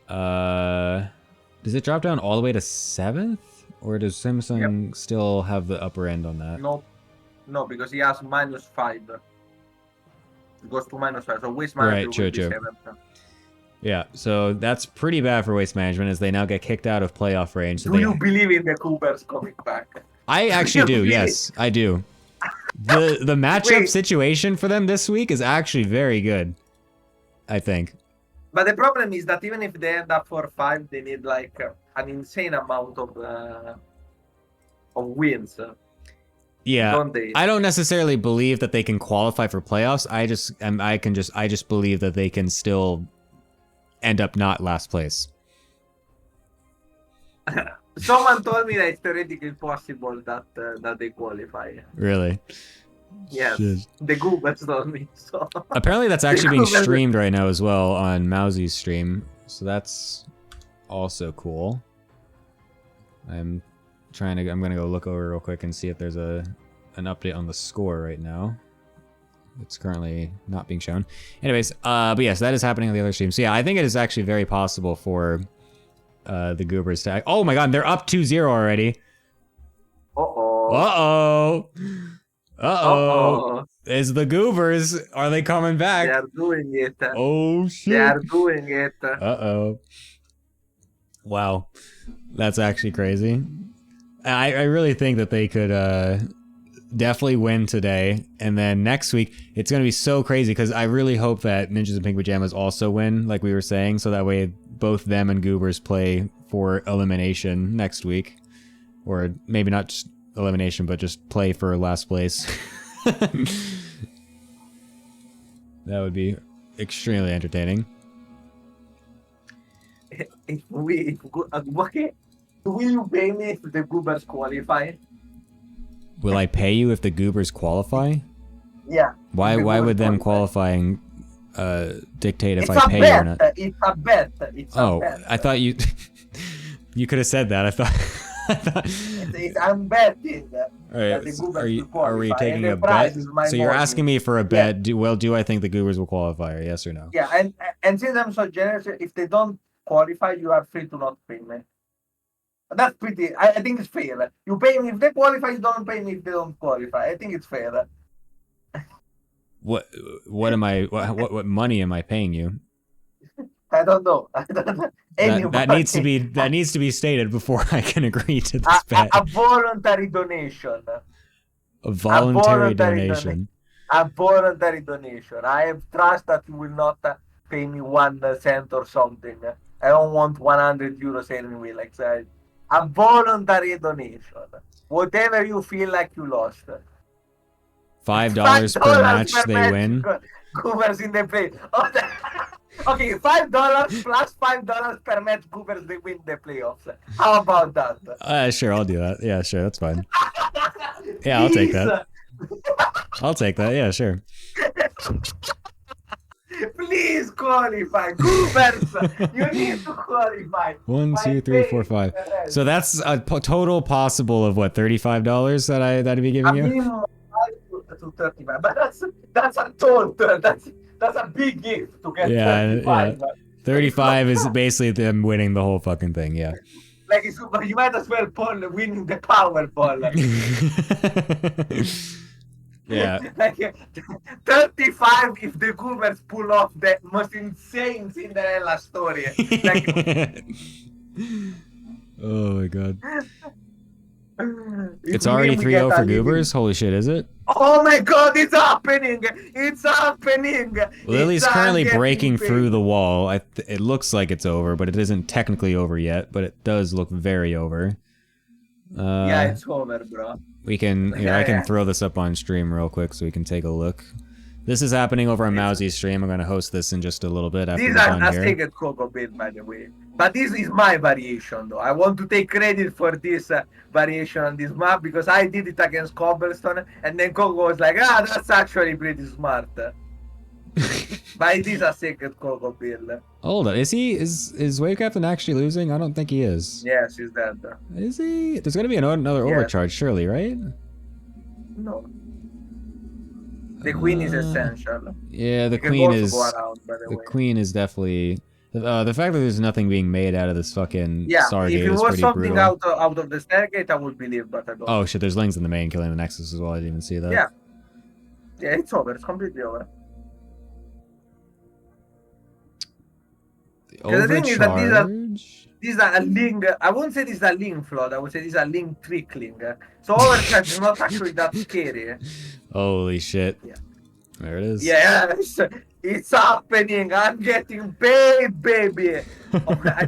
Does it drop down all the way to 7th? Or does Samsung still have the upper end on that? No, because he has -5. It goes to -5, so Waste Right, Management true, will be true. 7th. Yeah, so that's pretty bad for Waste Management as they now get kicked out of playoff range. So Do you believe in the Coopers coming back? I actually do, yes, I do. The matchup Wait. situation for them this week is actually very good, I think. But the problem is that even if they end up 4-5, they need like an insane amount of wins. Yeah, Don't they? I don't necessarily believe that they can qualify for playoffs. I just believe that they can still end up not last place. Someone told me that it's theoretically possible that they qualify. Really? Yes, Shit. the Goobers told me. So Apparently that's actually being streamed right now as well on Mousie's stream, so that's also cool. I'm gonna go look over real quick and see if there's an update on the score right now. It's currently not being shown. Anyways, but yes, that is happening on the other stream. So yeah, I think it is actually very possible for the Goobers to... Oh my god, they're up 2-0 already. Uh-oh. Uh-oh. Uh-oh. Uh-oh. It's the Goobers. Are they coming They back? are doing it. Oh shit. They are doing it. Uh-oh. Wow. That's actually crazy. I really think that they could definitely win today. And then next week, it's going to be so crazy because I really hope that Ninjas in Pink Pajamas also win, like we were saying, so that way both them and Goobers play for elimination next week. Or maybe not just elimination, but just play for last place. That would be extremely entertaining. Okay. Will you pay me if the Goobers qualify? Will I pay you if the Goobers qualify? Yeah. Why The Goobers would them qualify. qualifying dictate if It's I a pay bet. you or not? It's a bet. It's a Oh, bet. I thought you you could have said that. I thought I'm betting. Alright, that the so Goobers will are we qualify, taking and a the prize bet? is my So you're money. asking me for a bet. Do I think the Goobers will qualify, or yes or no? Yeah, and since I'm so generous, if they don't qualify, you are free to not pay me. That's pretty. I think it's fair. You pay me if they qualify. You don't pay me if they don't qualify. I think it's fair. What am I what money am I paying you? I don't know. I don't know. That needs to be stated before I can agree to this bet. A voluntary donation. A voluntary voluntary donation. A voluntary donation. I have trust that you will not pay me 1 cent or something. I don't want 100 euros anyway. Like that. A voluntary donation. Whatever you feel like you lost. $5 per match they match win. Goobers in the play. Oh, okay, $5 plus $5 per match. Goobers they win the playoffs. How about that? Sure, I'll do that. Yeah, sure, that's fine. Yeah, I'll take that. I'll take that. Yeah, sure. Please qualify, Goobers. You need to qualify. 1, 2, 3, 4, 5. So that's a total possible of what, $35 that'd be giving you? Minimum 5 to 35, but that's a total. That's a big gift to get 35. 35 is basically them winning the whole fucking thing. Yeah. Like you might as well winning the Powerball. Yeah. Like 35 if the Goobers pull off the most insane Cinderella story. Like, oh my god. if It's already we 3-0 get for a living- Goobers? Holy shit, is it? Oh my god, it's happening! It's happening! Lily's currently getting breaking paid. through the wall. It looks like it's over, but it isn't technically over yet, but it does look very over. Yeah, it's over, bro. We can, here, I can throw this up on stream real quick so we can take a look. This is happening over on Mousie's stream. I'm going to host this in just a little bit after These we're are done here. Aztec Coco bit, by the way. But this is my variation, though. I want to take credit for this variation on this map because I did it against Cobblestone, and then Coco was like, that's actually pretty smart. But it is a second Coco build. Hold on, is Wave Captain actually losing? I don't think he is. Yes, he's dead. Is he? There's gonna be another Yes. overcharge, surely, right? No. The queen is Uh, essential. Yeah, the You can queen also is. go around, by the The way. queen is definitely. The fact that there's nothing being made out of this fucking Yeah, Stargate if it is was pretty something brutal. out of the Stargate, I would believe, but I don't. Oh shit, there's Lings in the main killing the Nexus as well. I didn't even see that. Yeah. Yeah, it's over. It's completely over. The 'Cause the thing is that overcharge. These are a link. I wouldn't say this is a link flood. I would say these are link trickling. So overcharge is not actually that scary. Holy shit. Yeah. There it is. Yes, it's happening. I'm getting paid, baby. I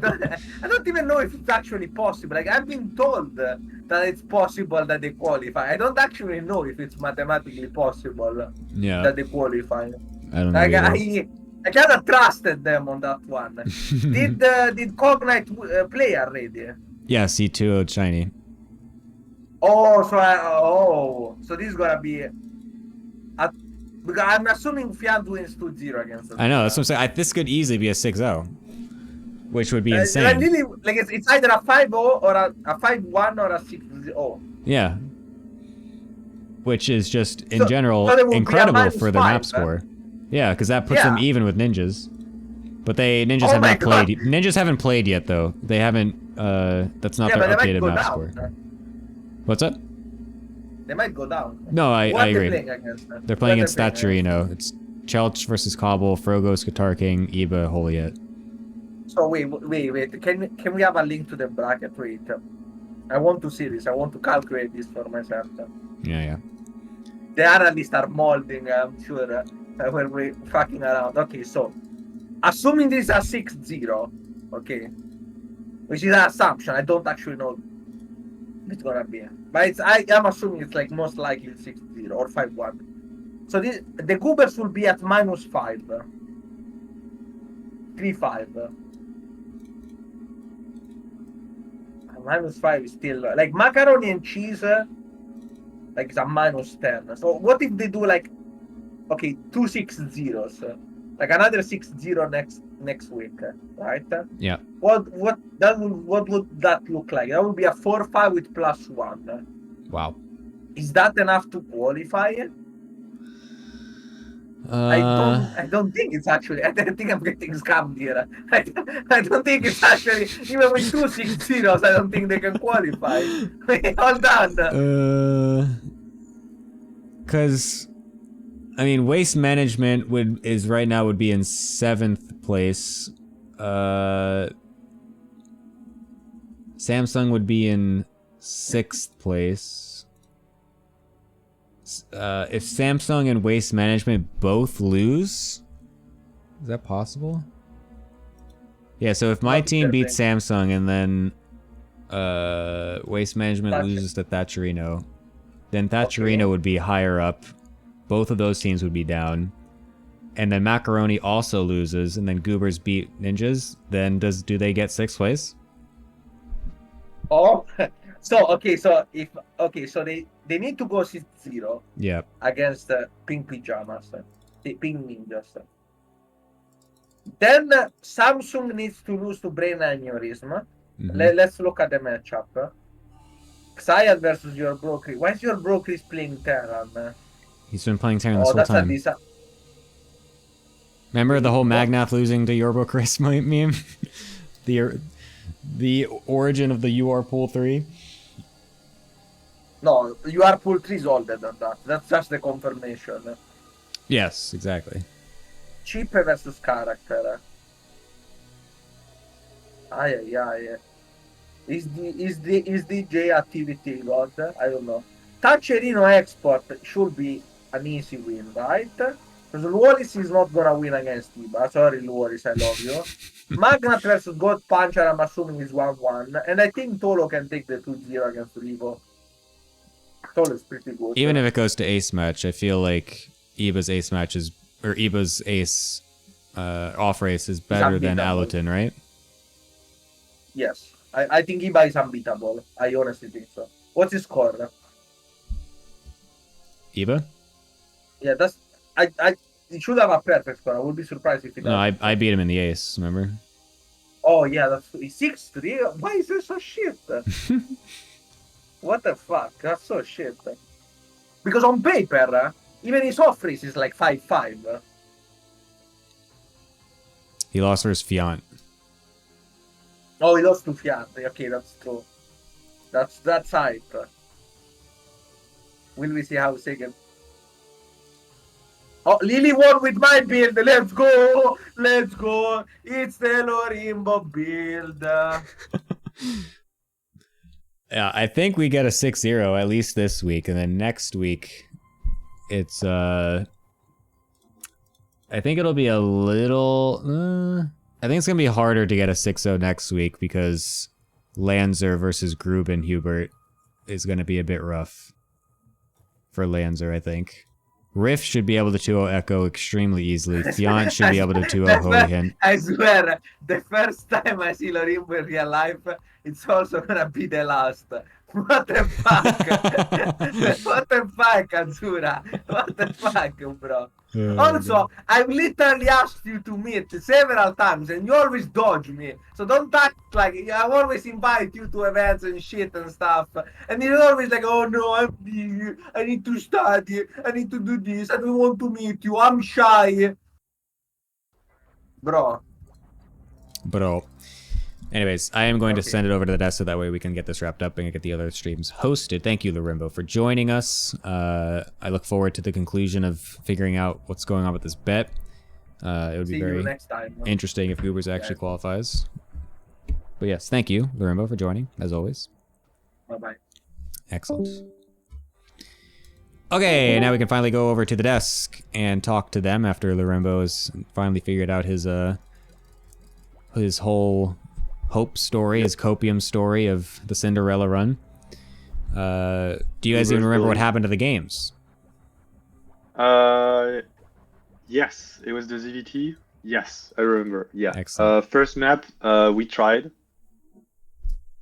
don't even know if it's actually possible. Like I've been told that it's possible that they qualify. I don't actually know if it's mathematically possible Yeah. that they qualify. I don't know. Like Either. I kind of trusted them on that one. Did Cognite play already? Yeah, C2 shiny. So this is gonna be. Because I'm assuming Fiat wins 2-0 against them. I know, that's what I'm saying. This could easily be a 6-0. Which would be Like insane. really, like it's either a 5-0 or a 5-1 or a 6-0. Yeah. Which is just, in So general, there will be a incredible for the -5, map score. Yeah, because that puts them Yeah. even with ninjas. But ninjas Oh have my not played. God. Ninjas haven't played yet, though. They haven't. That's not Yeah, their but they might updated go map down. score. What's up? They might go down. No, I What are they agree. playing against? They're playing What against Staturino. It's Chelch versus Cobble, Frogos, Guitar King, Iba, Holiet. So wait. Can we have a link to the bracket? Wait. I want to see this. I want to calculate this for myself. Yeah. The analysts are molding. I'm sure. When we fucking around. Okay, so assuming this is a 6-0, okay, which is an assumption. I don't actually know if it's gonna be, but I'm assuming it's like most likely 6-0 or 5-1. So the Goobers will be at -5, 3-5. -5 is still like macaroni and cheese. Like it's a -10. So what if they do like, okay, 2 6-0s, like another 6-0 next week, right? Yeah. What would that look like? That would be a 4-5 with +1. Wow. Is that enough to qualify? I don't think it's actually. I think I'm getting scammed here. I don't think it's actually, even with 2 6-0s. I don't think they can qualify. Hold on. Because I mean, Waste Management would be in 7th place. Samsung would be in 6th place. If Samsung and Waste Management both lose, is that possible? Yeah, so if my team beats Samsung and then Waste Management loses to Thatcherino, then Thatcherino would be higher up. Both of those teams would be down. And then Macaroni also loses, and then Goobers beat Ninjas. Then do they get 6th place? Oh, so they need to go 6-0 Yeah. against Pink Pajamas, Pink Ninjas. Then Samsung needs to lose to Brain Aneurysm. Let's look at the matchup. Xayat versus your bro Chris. Why is your bro Chris playing Terran? He's been playing Terran this whole time. Remember the whole Magnath losing to Yorbo Chris meme? the origin of the UR Pool 3? No, UR Pool 3 is older than that. That's just the confirmation. Yes, exactly. Chip versus character. Ay. Is DJ activity god? I don't know. Thatcherino export should be an easy win, right? Because Luoris is not gonna win against Iba. Sorry, Luoris, I love you. Magnat versus God Puncher, I'm assuming is 1-1. And I think Tolo can take the 2-0 against Rivo. Tolo is pretty good. Even if it goes to ace match, I feel like Iba's ace off race is better than Alutin, right? Yes. I think Iba is unbeatable. I honestly think so. What's his score? Iba? Yeah, that's He should have a perfect score. I would be surprised if he does. No, I beat him in the ace, remember? Oh yeah, that's 6-3. Why is it so shit? What the fuck? That's so shit. Because on paper, even his off freeze is like 5-5. He lost versus Fiant. Oh, he lost to Fiat. Okay, that's true. That's hype. Will we see how second? Oh, Lily won with my build. Let's go. Let's go. It's the Lorimbo build. Yeah, I think we get a 6-0 at least this week, and then next week it's I think it'll be a little I think it's gonna be harder to get a 6-0 next week because Lanzer versus Gruben Hubert is gonna be a bit rough for Lanzer, I think. Riff should be able to 2-0 Echo extremely easily. Fiant should be able to 2-0 Holy Hint. I swear, the first time I see Lorimbo in real life, it's also gonna be the last. What the fuck? What the fuck, Azura? What the fuck, bro? Also, I've literally asked you to meet several times and you always dodge me. So don't act like I always invite you to events and shit and stuff. And you're always like, oh no, I'm busy. I need to study. I need to do this. I don't want to meet you. I'm shy. Bro. Anyways, I am going to send it over to the desk so that way we can get this wrapped up and get the other streams hosted. Thank you, Lorimbo, for joining us. I look forward to the conclusion of figuring out what's going on with this bet. It would be very interesting if Goobers actually qualifies. But yes, thank you, Lorimbo, for joining, as always. Bye-bye. Excellent. Okay, now we can finally go over to the desk and talk to them after Lorimbo has finally figured out his whole hope story, his copium story of the Cinderella run. Do you guys even remember what happened to the games? Yes, it was the ZVT. Yes, I remember. Yeah. Excellent. First map, we tried.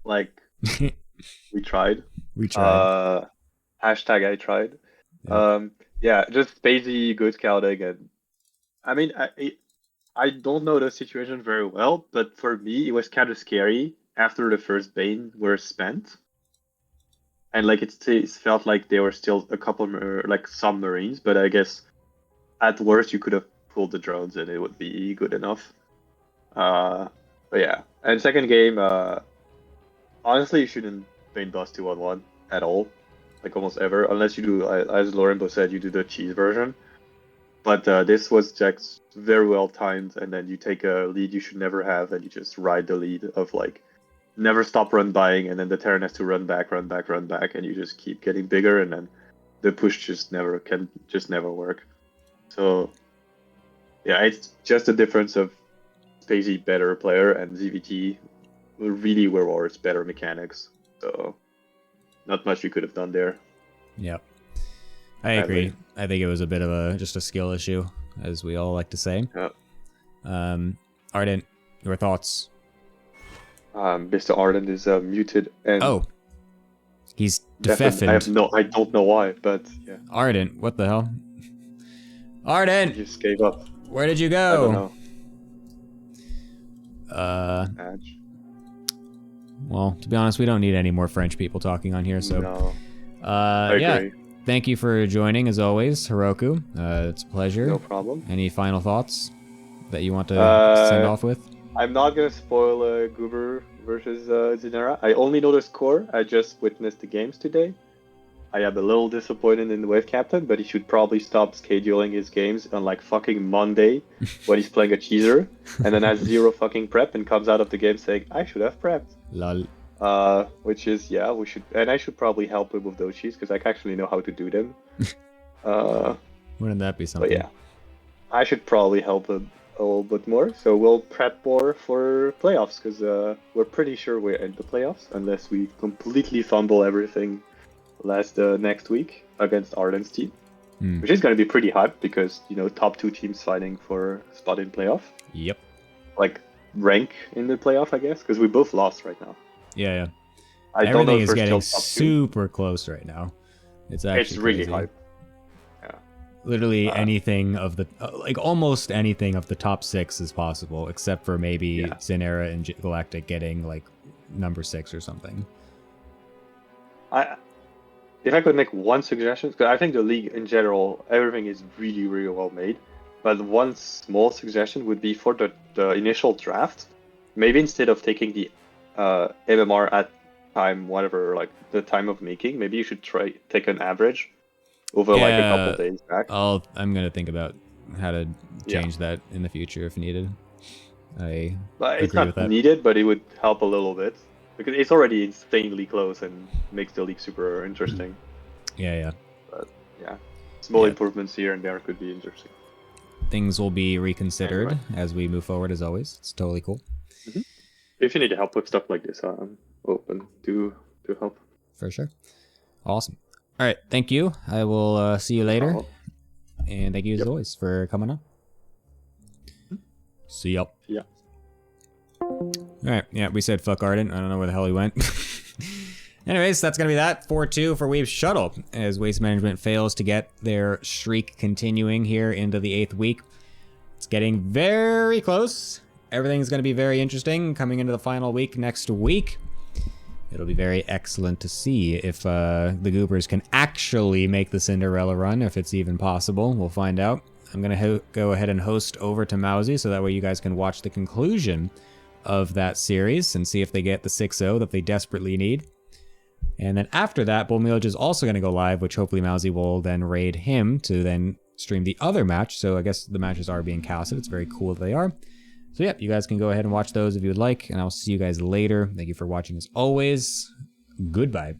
Like, we tried. We tried. Hashtag I tried. Yeah. Yeah, just Spacey, good scouting, and I mean, I don't know the situation very well, but for me, it was kind of scary after the first Bane were spent. And like it felt like there were still a couple like some Marines, but I guess at worst you could have pulled the drones and it would be good enough. But yeah, and second game, honestly, you shouldn't Bane Boss 2-on-1 at all, like almost ever, unless you do, as Lorimbo said, you do the cheese version. But this was just very well timed, and then you take a lead you should never have, and you just ride the lead of like never stop run buying, and then the Terran has to run back, and you just keep getting bigger, and then the push just never work. So yeah, it's just a difference of Spacey better player and ZVT really were its better mechanics. So not much you could have done there. Yep. I agree. I think it was a bit of just a skill issue, as we all like to say. Yeah. Ardent, your thoughts? Mr. Ardent is muted and he's defeffing. I don't know why, but yeah. Ardent, what the hell? Ardent, He just gave up. where did you I don't know. go? Match. Well, to be honest, we don't need any more French people talking on here, so. No. I agree. Thank you for joining, as always, Heroku. It's a pleasure. No problem. Any final thoughts that you want to send off with? I'm not gonna spoil Goober versus Zenera. I only know the score. I just witnessed the games today. I am a little disappointed in the Wave Captain, but he should probably stop scheduling his games on like fucking Monday when he's playing a cheeser, and then has zero fucking prep and comes out of the game saying, I should have prepped. Lol. Which is, yeah, we should, and I should probably help him with those cheats because I actually know how to do them. Wouldn't that be something? But yeah, I should probably help him a little bit more. So we'll prep more for playoffs because we're pretty sure we're in the playoffs unless we completely fumble everything next week against Arden's team, which is going to be pretty hype because, you know, top two teams fighting for a spot in playoff. Yep. Like rank in the playoff, I guess, because we both lost right now. Yeah. I Everything don't know if is we're getting still top two. super close right now. It's actually It's really crazy. hype. Yeah. Literally anything of the like almost anything of the top 6 is possible, except for maybe Xanera and Galactic getting like number 6 or something. If I could make one suggestion, because I think the league in general, everything is really, really well made. But one small suggestion would be for the initial draft, maybe instead of taking the MMR at time, whatever, like the time of making, maybe you should take an average over like a couple days back. I'm gonna think about how to change that in the future if needed. I agree it's not with that. needed, but it would help a little bit because it's already insanely close and makes the league super interesting. Yeah. But yeah, small improvements here and there could be interesting. Things will be reconsidered as we move forward, as always. It's totally cool. If you need help with stuff like this, I'm open to help. For sure. Awesome. All right, thank you. I will see you later. And thank you as always for coming on. See ya. Yeah. All right, yeah, we said fuck Ardent. I don't know where the hell he went. Anyways, that's going to be that. 4-2 for Weeb's Shuttle, as Waste Management fails to get their streak continuing here into the 8th week. It's getting very close. Everything's going to be very interesting coming into the final week next week. It'll be very excellent to see if the Goobers can actually make the Cinderella run, if it's even possible. We'll find out. I'm going to go ahead and host over to Mousy, so that way you guys can watch the conclusion of that series and see if they get the 6-0 that they desperately need. And then after that, Bullmilge is also going to go live, which hopefully Mousy will then raid him to then stream the other match. So I guess the matches are being casted. It's very cool that they are. So yeah, you guys can go ahead and watch those if you would like, and I'll see you guys later. Thank you for watching as always. Goodbye.